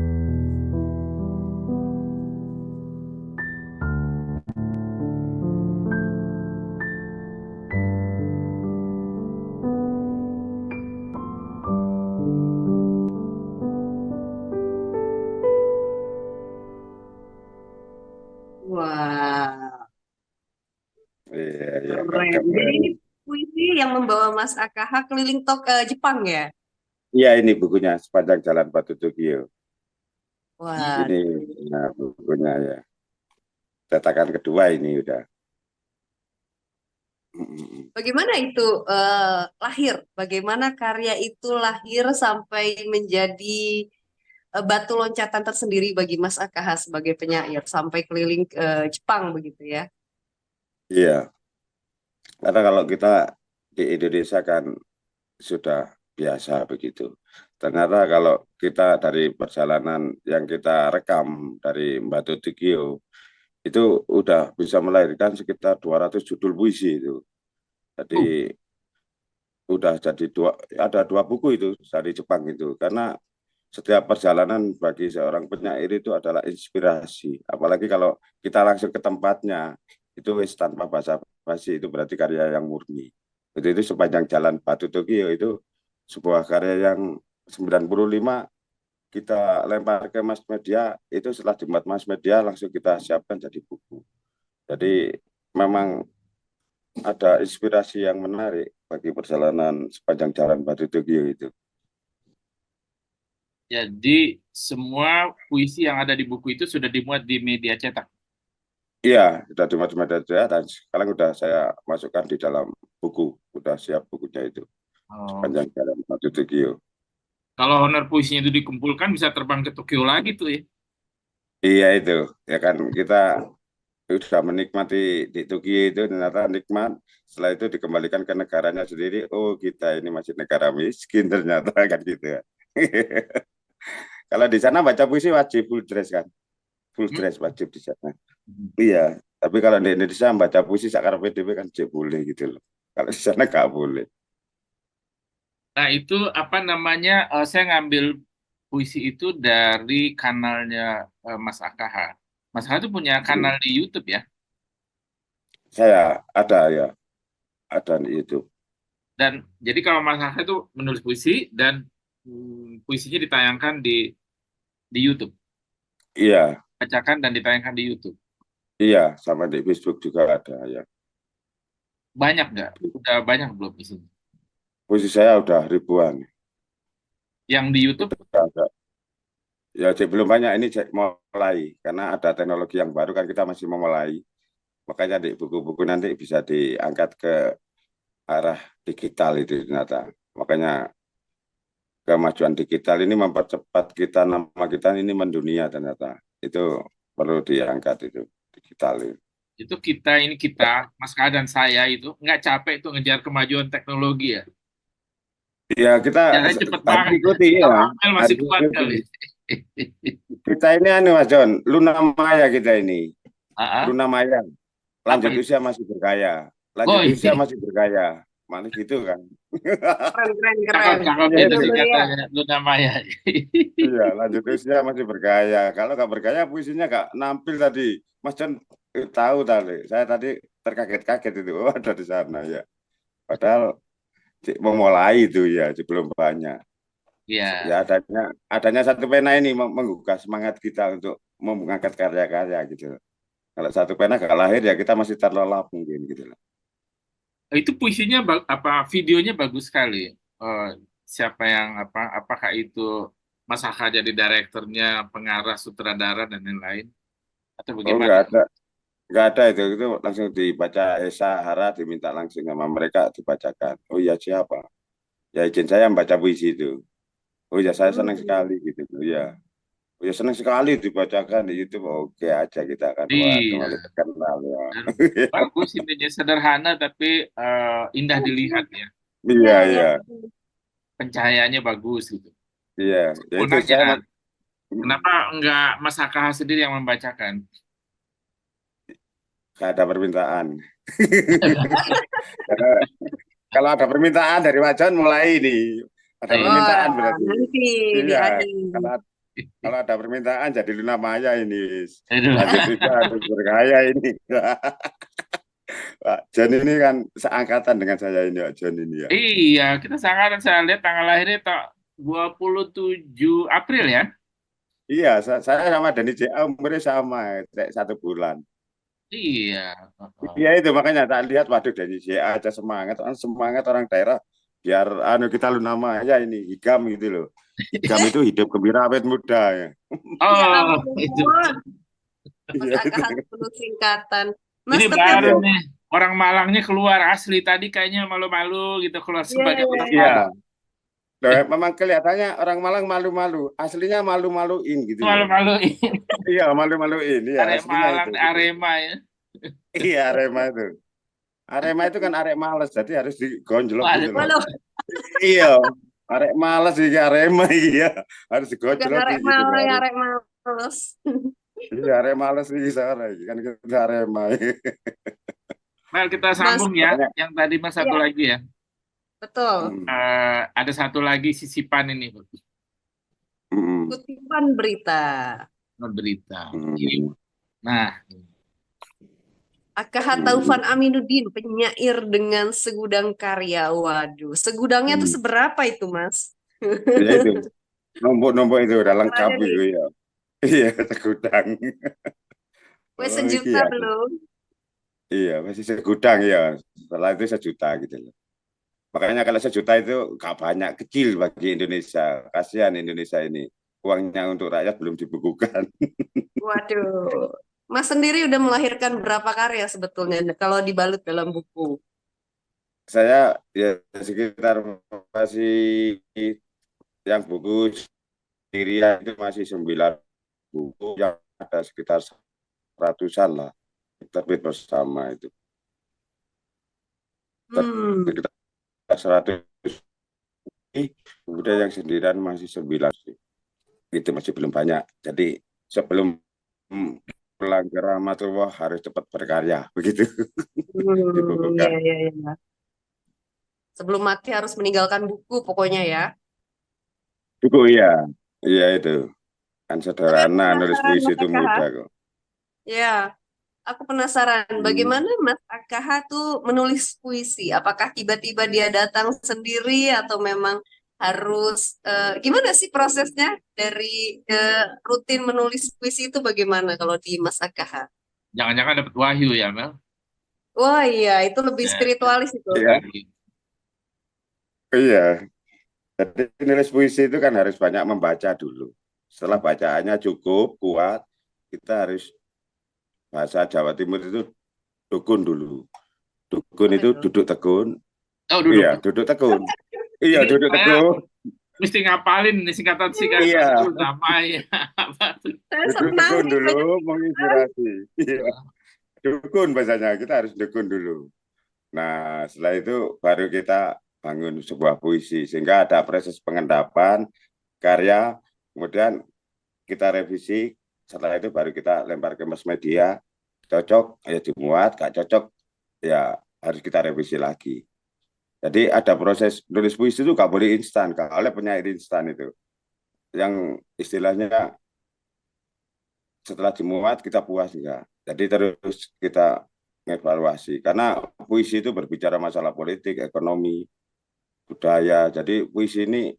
Wah, Iya, iya, keren. Jadi keren. ini puisi yang membawa Mas AKH keliling Jepang ya? Iya, ini bukunya Sepanjang Jalan Batu Tokyo. Wah, Ini nah, bukunya ya. Cetakan kedua ini udah. bagaimana itu lahir? Bagaimana karya itu lahir sampai menjadi batu loncatan tersendiri bagi Mas AKH sebagai penyair sampai keliling Jepang begitu ya? Iya, karena kalau kita di Indonesia kan sudah biasa begitu. Ternyata kalau kita dari perjalanan yang kita rekam dari Batu Tokyo itu udah bisa melahirkan sekitar 200 judul puisi itu. Jadi udah jadi ada dua buku itu dari Jepang itu karena setiap perjalanan bagi seorang penyair itu adalah inspirasi. Apalagi kalau kita langsung ke tempatnya itu wis tanpa basa-basi itu berarti karya yang murni. Itu sepanjang jalan Batu Tokyo itu sebuah karya yang 95 kita lempar ke mass media itu setelah dimuat mass media langsung kita siapkan jadi buku. Jadi memang ada inspirasi yang menarik bagi perjalanan sepanjang jalan Batu Tokyo itu. Jadi semua puisi yang ada di buku itu sudah dimuat di media cetak. Iya, sudah dimasukkan dan sekarang udah saya masukkan di dalam buku, udah siap bukunya itu Oh. sepanjang jalan menuju Tokyo. Kalau honor puisinya itu dikumpulkan bisa terbang ke Tokyo lagi tuh ya. Iya itu, ya kan kita sudah menikmati di Tokyo itu ternyata nikmat. Setelah itu dikembalikan ke negaranya sendiri. Oh kita ini masih negara miskin ternyata kan gitu ya. Kalau di sana baca puisi wajib full dress kan, full Hmm? dress wajib di sana. Iya, tapi kalau di Indonesia baca puisi sakar PDB kan tidak boleh gitu loh. Kalau di sana nggak boleh. Nah itu apa namanya? Saya ngambil puisi itu dari kanalnya Mas AKH. Mas AKH itu punya kanal di YouTube ya. Saya ada ya, ada di YouTube. Dan jadi kalau Mas AKH itu menulis puisi dan puisinya ditayangkan di YouTube, Iya, bacakan dan ditayangkan di YouTube. iya, sama di Facebook juga ada ya. Banyak nggak? Udah banyak belum isinya? Puisi saya udah ribuan. Yang di YouTube? Udah ada. Ya, Cek, belum banyak ini Cek, mulai karena ada teknologi yang baru kan kita masih memulai. Makanya di buku-buku nanti bisa diangkat ke arah digital itu ternyata. Makanya kemajuan digital ini mempercepat kita, nama kita ini mendunia ternyata. Itu perlu diangkat itu digital itu. Itu kita, Mas AKH dan saya itu nggak capek tuh ngejar kemajuan teknologi ya. Ya kita Jalannya cepet harus banget. ikuti ya, Kalau Amel masih harus kuat ikuti. kali. Kita ini anu Mas John, Luna Maya kita ini. Ah, Luna Maya, apa lanjut itu? usia masih bergaya. Oh Lanjut usia iya, masih bergaya. Mana gitu kan. Keren, keren, cakep keren. cakep Ya itu itu. Amelia. singkatannya Luna Maya. Iya, lanjut usia masih bergaya. Kalau nggak bergaya, puisinya nggak nampil tadi. Mas John tahu tadi. Saya tadi terkaget-kaget itu. Oh, ada di sana ya. Padahal memulai itu ya, belum banyak. Ya Ya, adanya satu pena ini menggugah semangat kita untuk mengangkat karya-karya gitu. Kalau satu pena nggak lahir ya kita masih terlelap mungkin gitu lah. itu puisinya apa videonya bagus sekali. Eh, siapa yang apakah itu Mas Haka jadi direkturnya, pengarah, sutradara dan lain-lain atau Oh bagaimana? nggak ada itu langsung dibaca Esa Hara diminta langsung sama mereka dibacakan. Oh iya siapa? Ya izin saya membaca puisi itu. Oh ya saya senang Hmm. sekali gitu ya. Oh ya senang sekali dibacakan di YouTube. Oke aja kita kan wah Iya, kembali kenal ya. dan bagus intinya sederhana tapi indah dilihat ya. Iya, Iya iya. iya Pencahayaannya bagus gitu. iya. Ya Mau itu nanya, saya kenapa enggak Mas Haka sendiri yang membacakan? nggak ada permintaan. Karena kalau ada permintaan dari Wajon mulai ini. Ada Iya. permintaan Wah, berarti. nanti di Iya, akhir. kalau kalau ada permintaan jadi Luna Maya ini. Aduh. Lanjut usia harus bergaya ini. Pak John ini kan seangkatan dengan saya ini, Pak John ini ya. Iya, kita sangat saya lihat tanggal lahirnya 27 April ya. Iya, saya sama Dani JA umurnya sama, kayak 1 bulan. Iya. Iya itu makanya tak lihat, waduh Dani JA aja semangat, semangat orang daerah biar anu kita Luna Maya ini higam gitu loh. Higam itu hidup gembira awet muda ya. Ya Oh, itu. ampun, Mas Iya itu. Akah penuh singkatan. Mas, Ini tapi baru aku, nih. Orang Malangnya keluar asli tadi kayaknya malu-malu gitu keluar iya, sebagai iya, orang iya. Iya. Malang. Loh, memang kelihatannya orang Malang malu-malu, aslinya malu-maluin gitu loh. Malu-maluin. Iya, malu-maluin, iya Arek aslinya Malang, itu. Gitu. Arema ya. Iya, Arema itu. Arema itu kan arek males, jadi harus digonjlok gitu Waduh. loh. Waduh, Iya, arek males iki Arema iya, harus bukan digonjlok arek gitu loh. malah ya, arek males. Iya, arek males iki sekarang iki kan kita Arema. Mel, kita Mas, sambung ya. Makanya Yang tadi Mas satu iya, lagi ya. betul. mm, Ada satu lagi sisipan ini. mm, Kutipan berita. Berita. mm. Nah, Akah Taufan Aminuddin, penyair dengan segudang karya. Waduh, segudangnya tuh Mm. seberapa itu, Mas? Ya itu, nombok-nombok itu udah lengkap Ukurannya nih, itu ya. Iya, segudang. wes Oh, iki sejuta ya. belum? Iya, masih segudang ya. Setelah itu 1 juta gitu loh. Makanya kalau 1 juta itu nggak banyak, kecil bagi Indonesia. Kasihan Indonesia ini. Uangnya untuk rakyat belum dibukukan. Waduh. Mas sendiri udah melahirkan berapa karya sebetulnya kalau dibalut dalam buku? Saya ya sekitar masih yang buku sendirian itu masih 9 buku, yang ada sekitar ratusan lah. Terbit bersama itu. Hmm. Sekitar 100. Kemudian yang sendirian masih 9 sih. Itu masih belum banyak. Jadi sebelum pulang ke rahmatullah harus cepat berkarya. Begitu Iya, dibukukan. iya, iya. Sebelum mati harus meninggalkan buku pokoknya ya. Buku iya. Iya itu. Kan Tapi aku sederhana, nulis penasaran puisi Mas itu AKH. mudah kok. Ya, aku penasaran Hmm. bagaimana Mas AKH tuh menulis puisi. Apakah tiba-tiba dia datang sendiri atau memang harus gimana sih prosesnya dari rutin menulis puisi itu bagaimana kalau di Mas AKH? Jangan-jangan dapat wahyu ya, Mel? Wah iya, itu lebih Ya, spiritualis itu. Iya, iya. Jadi nulis puisi itu kan harus banyak membaca dulu. Setelah bacaannya cukup, kuat, kita harus, bahasa Jawa Timur itu, dukun dulu. Dukun Apa itu itu? duduk tekun. oh duduk. Iya, duduk tekun. Iya, Ini duduk saya tekun. mesti ngapalin nih singkatan-singkatan Iya, dulu namanya apa tuh? Saya duduk senang tekun nih dulu, banyak pikiran. menginspirasi. Iya, dukun bahasanya, kita harus dukun dulu. Nah, setelah itu baru kita bangun sebuah puisi. Sehingga ada proses pengendapan, karya, kemudian kita revisi. Setelah itu baru kita lempar ke mass media. Cocok, ya dimuat. Gak cocok, ya harus kita revisi lagi. Jadi ada proses nulis puisi itu gak boleh instan. Gak oleh penyair instan itu. Yang istilahnya setelah dimuat kita puas enggak. Jadi terus kita mengevaluasi. Karena puisi itu berbicara masalah politik, ekonomi, budaya. Jadi puisi ini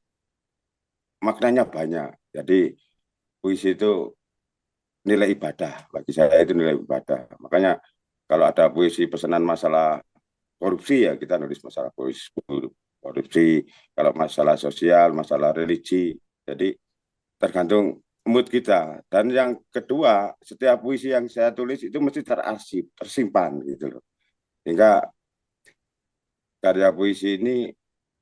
maknanya banyak. Jadi puisi itu nilai ibadah. Bagi saya itu nilai ibadah. Makanya kalau ada puisi pesanan masalah korupsi, ya kita nulis masalah korupsi. Kalau masalah sosial, masalah religi. Jadi tergantung mood kita. Dan yang kedua, setiap puisi yang saya tulis itu mesti terarsip, tersimpan gitu loh. Hingga karya puisi ini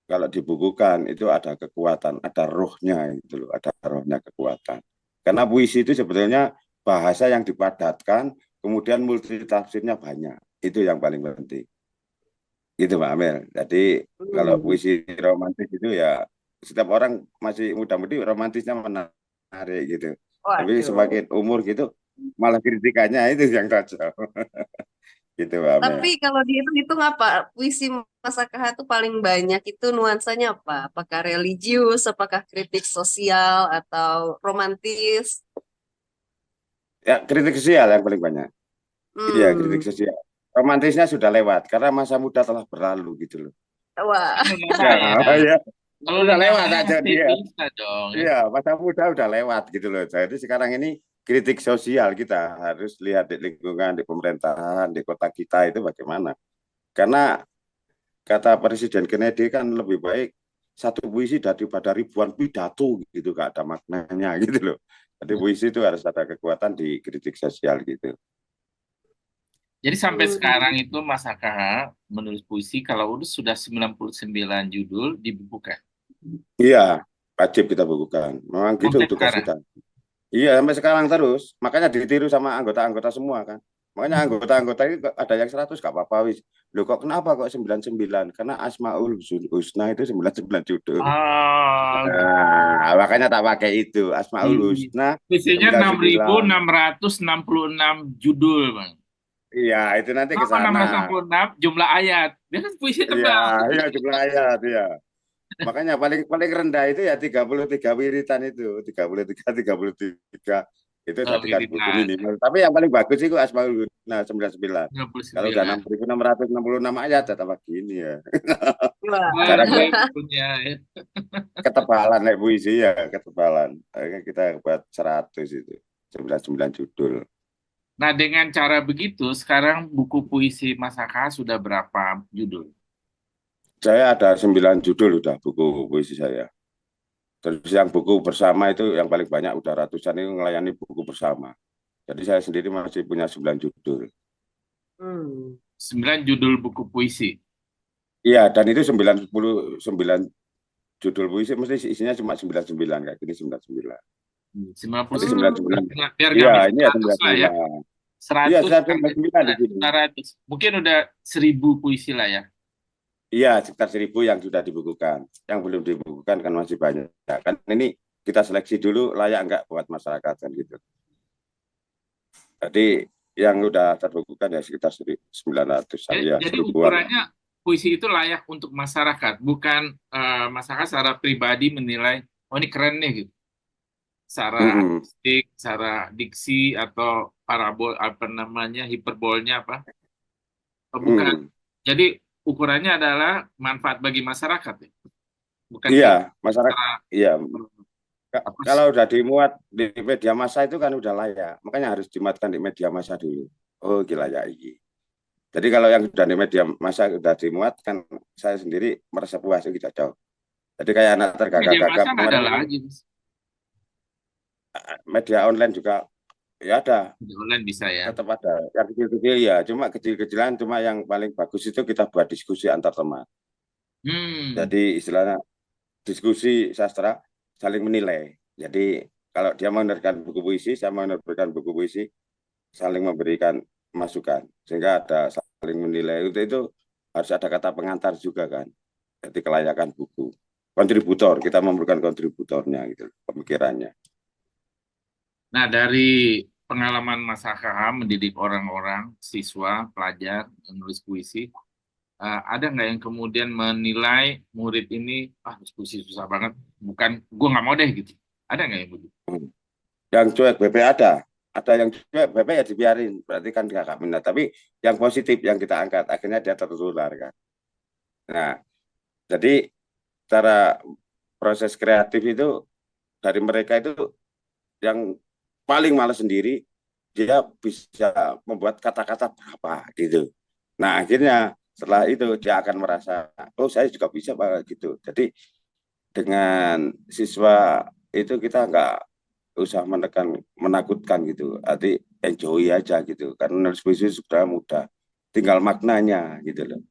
kalau dibukukan itu ada kekuatan, ada rohnya itu loh, ada rohnya kekuatan. Karena puisi itu sebetulnya bahasa yang dipadatkan, kemudian multi tafsirnya banyak. Itu yang paling penting. Gitu Mbak Amel. Jadi kalau Hmm. puisi romantis itu ya setiap orang masih muda-mudi romantisnya menarik gitu. Tapi Waduh. semakin umur gitu malah kritikannya itu yang tajam. Gitu Mbak Amel. Tapi kalau dihitung-hitung apa? Puisi Mas AKH itu paling banyak itu nuansanya apa? Apakah religius, apakah kritik sosial, atau romantis? Ya kritik sosial yang paling banyak. Iya kritik Hmm. sosial. Romantisnya sudah lewat karena masa muda telah berlalu gitu loh. Wah. Kan Ya, negara ya. ya. Kalau Udah lewat negaranya aja masih dia. bisa dong ya. Iya, masa muda udah lewat gitu loh. Jadi sekarang ini kritik sosial kita harus lihat di lingkungan, di pemerintahan, di kota kita itu bagaimana. Karena kata Presiden Kennedy kan lebih baik satu puisi daripada ribuan pidato gitu, gak ada maknanya gitu loh. Jadi puisi itu harus ada kekuatan di kritik sosial gitu. Jadi sampai sekarang Hmm. itu Mas AKH menulis puisi kalau udah sudah 99 judul dibukukan. Iya, wajib kita bukukan. Memang gitu Sampai tugas sekarang. kita. Iya, sampai sekarang terus. Makanya ditiru sama anggota-anggota semua kan. Makanya anggota-anggota ini ada yang 100 gak apa-apa wis. Loh kok kenapa kok 99? Karena Asmaul Husna itu 99 judul. Oh, Nah, makanya tak pakai itu. Asmaul Husna puisinya 99. 6.666 judul, Bang. Iya, itu nanti ke Kenapa sana. 666 jumlah ayat? Dia kan puisi Iya, tebal. iya jumlah ayat ya. Makanya paling paling rendah itu ya 33 wiritan itu, 33 itu Oh, jadikan buku wiritan. minimal. Tapi yang paling bagus itu Asmaul Husna 99. Kalau udah 99. 6.666 ayat tetap begini ya. Wah. Cara Baru buat ya bukunya. Ya. ketebalan naik puisi ya, ketebalan. Akhirnya kita buat 100 itu. 99 judul. Nah, dengan cara begitu, sekarang buku puisi Mas AKH sudah berapa judul? Saya ada 9 judul udah buku puisi saya. Terus yang buku bersama itu yang paling banyak udah ratusan itu melayani buku bersama. Jadi saya sendiri masih punya 9 judul. Hmm. 9 judul buku puisi. Iya, dan itu 99 judul puisi mesti isinya cuma 99 kayak gini 99. 99. 99. Biar nggak Iya, habis ini ya 100 lah ya. 99. Iya, 100 sampai 199 di sini. 900. Mungkin udah 1000 puisi lah ya. Iya, sekitar 1000 yang sudah dibukukan. Yang belum dibukukan kan masih banyak. Kan ini kita seleksi dulu layak enggak buat masyarakat kan gitu. Jadi yang udah terbukukan ya sekitar 900 ya, Jadi 1000-an. ukurannya puisi itu layak untuk masyarakat, bukan masyarakat secara pribadi menilai, oh ini keren nih gitu. Secara artistik, secara diksi atau parabol apa namanya hiperbolnya apa? Bukan. Jadi ukurannya adalah manfaat bagi masyarakat ya. Bukan Iya, masyarakat. secara Iya. apa sih? Kalau udah dimuat di media massa itu kan udah layak. Makanya harus dimuatkan di media massa dulu. Oh, gila ya ini. Jadi kalau yang sudah di media massa udah dimuat kan saya sendiri merasa puas itu cocok. Jadi kayak anak Media tergagap-gagap massa nggak ada kemarin lagi. media online juga ya ada, Media online bisa ya. tetap ada. Yang kecil-kecil ya, cuma kecil-kecilan cuma yang paling bagus itu kita buat diskusi antar teman. Jadi istilahnya diskusi sastra saling menilai. Jadi kalau dia menerbitkan buku puisi, saya menerbitkan buku puisi, saling memberikan masukan sehingga ada saling menilai. Itu harus ada kata pengantar juga kan. Jadi kelayakan buku. Kontributor, kita memberikan kontributornya gitu, pemikirannya. Nah, dari pengalaman Mas AKH mendidik orang-orang, siswa, pelajar, menulis puisi, ada nggak yang kemudian menilai murid ini, puisi susah banget, bukan, gue nggak mau deh gitu. Ada nggak yang begitu? Yang cuek BP ada yang cuek BP ya dibiarin, berarti kan kakak minat. Tapi yang positif yang kita angkat, akhirnya dia tertular kan. Nah, jadi cara proses kreatif itu dari mereka itu yang paling malas sendiri, dia bisa membuat kata-kata berapa gitu. Nah, akhirnya setelah itu dia akan merasa, oh saya juga bisa Pak gitu. Jadi dengan siswa itu kita nggak usah menekan, menakutkan gitu. Arti enjoy aja gitu. Karena nulis puisi sudah mudah. Tinggal maknanya gitu loh.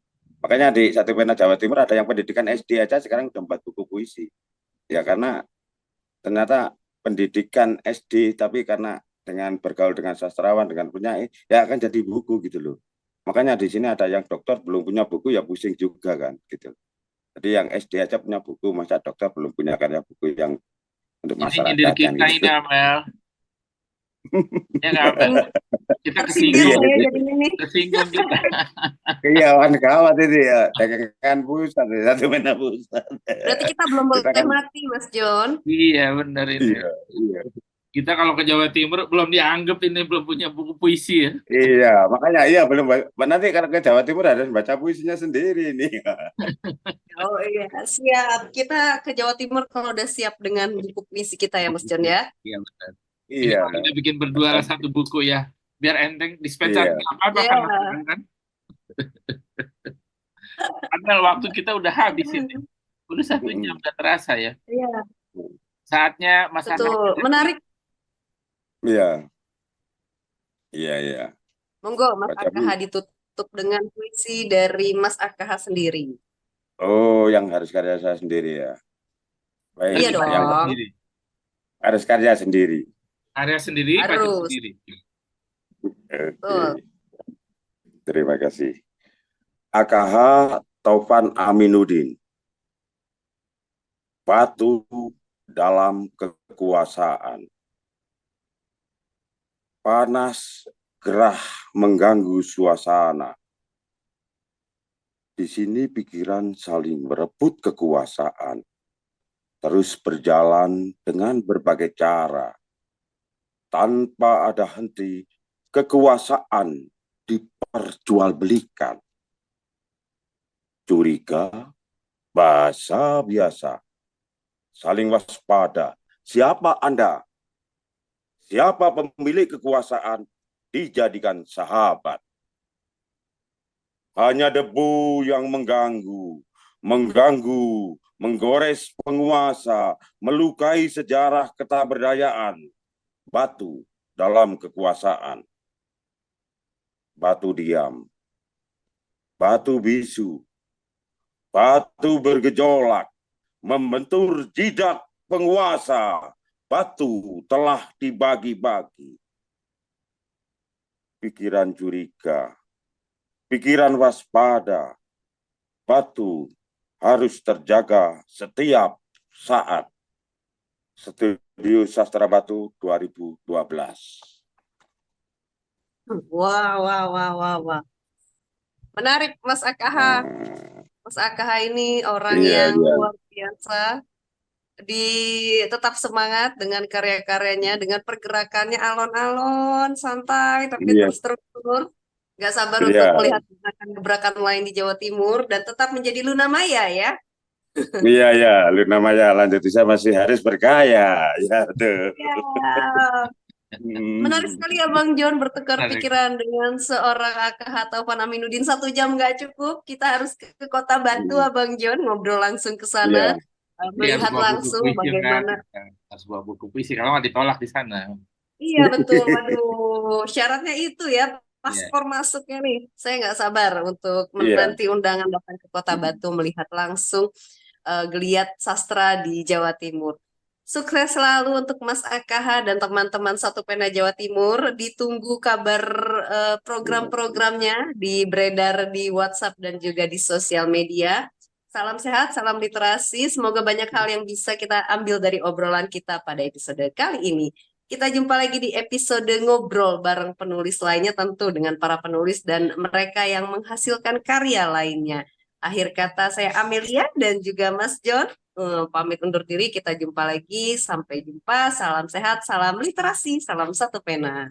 Makanya di Satu Pena Jawa Timur ada yang pendidikan SD aja sekarang udah 4 buku puisi. Ya karena ternyata pendidikan SD tapi karena dengan bergaul dengan sastrawan, dengan penyair, ya akan jadi buku gitu loh. Makanya di sini ada yang dokter belum punya buku ya pusing juga kan gitu. Jadi yang SD aja punya buku, masa dokter belum punya karya buku yang untuk Ini masyarakat nyindir kan kita gitu. ini, Amel. Ya nggak, Amel? Kita Sindir kesinggung, saya jadi ini. kesinggung kita. Iya, kan gawat itu ya. Dagangan pusat, Satu Pena Pusat. Berarti kita belum Kita boleh kan, mati, Mas John. Iya, benar ini. iya. Kita kalau ke Jawa Timur belum dianggap ini belum punya buku puisi ya. Iya, makanya iya belum. Nanti kalau ke Jawa Timur harus baca puisinya sendiri nih. Oh iya, siap. Kita ke Jawa Timur kalau udah siap dengan buku puisi kita ya, Mas John ya. Iya, benar. Iya, Minimal kita bikin berdua lah satu buku ya. Biar enteng dispenser iya. apa-apa Iya. kan Mas, kan? Padahal waktu kita udah habis ini. Udah 1 jam udah terasa ya. Iya, Saatnya Mas Akah. betul. Menarik. Iya, iya, iya. Monggo, Mas Baca AKH ditutup dengan puisi dari Mas AKH sendiri. Oh, yang harus karya saya sendiri ya. Baik, Iya dong. yang Sendiri. harus karya sendiri. Karya sendiri, baca Harus. sendiri. Oke. Betul. Terima kasih. AKH Taufan Aminuddin. Batu dalam kekuasaan. Panas gerah mengganggu suasana. Di sini pikiran saling merebut kekuasaan. Terus berjalan dengan berbagai cara. Tanpa ada henti, kekuasaan diperjualbelikan. Curiga, bahasa biasa. Saling waspada. Siapa Anda? Siapa pemilik kekuasaan dijadikan sahabat? Hanya debu yang mengganggu, mengganggu, menggores penguasa, melukai sejarah ketaberdayaan, batu dalam kekuasaan. Batu diam, batu bisu, batu bergejolak, membentur jidat penguasa, batu telah dibagi-bagi. Pikiran curiga, pikiran waspada, batu harus terjaga setiap saat. Studio Sastra Batu 2012. Wah, wah, wah, wah, wah. Menarik, Mas AKH. Mas AKH ini orang Iya, yang iya. luar biasa. Tetap semangat dengan karya-karyanya, dengan pergerakannya alon-alon, santai, tapi Iya, terus terus. Gak sabar untuk iya, melihat gebrakan-gebrakan lain di Jawa Timur dan tetap menjadi Luna Maya ya. iya, iya. Luna Maya lanjut saya masih harus berkaya. Ya, tuh. Ya, menarik sekali ya Bang John bertukar Menarik. pikiran dengan seorang AKH Taufan Aminuddin. 1 jam nggak cukup, kita harus ke Kota Batu Bang John, ngobrol langsung ke sana, Iya, Dia harus melihat bawa buku langsung puisi kan, bagaimana. harus bawa buku puisi. Kalau nggak ditolak di sana. Iya betul, waduh syaratnya itu ya, Iya. paspor masuknya nih. Saya nggak sabar untuk iya. menanti undangan datang ke Kota Batu, melihat langsung geliat sastra di Jawa Timur. Sukses selalu untuk Mas AKH dan teman-teman Satu Pena Jawa Timur. Ditunggu kabar program-programnya di beredar di WhatsApp dan juga di sosial media. Salam sehat, salam literasi. Semoga banyak hal yang bisa kita ambil dari obrolan kita pada episode kali ini. Kita jumpa lagi di episode ngobrol bareng penulis lainnya, tentu dengan para penulis dan mereka yang menghasilkan karya lainnya. Akhir kata saya Amelia dan juga Mas John pamit undur diri. Kita jumpa lagi. Sampai jumpa. Salam sehat, salam literasi, salam Satu Pena.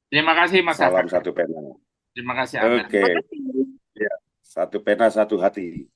Terima kasih Mas Salam Akak. Satu Pena. Terima kasih Amel. Oke. Terima kasih. Ya, Satu Pena, satu hati.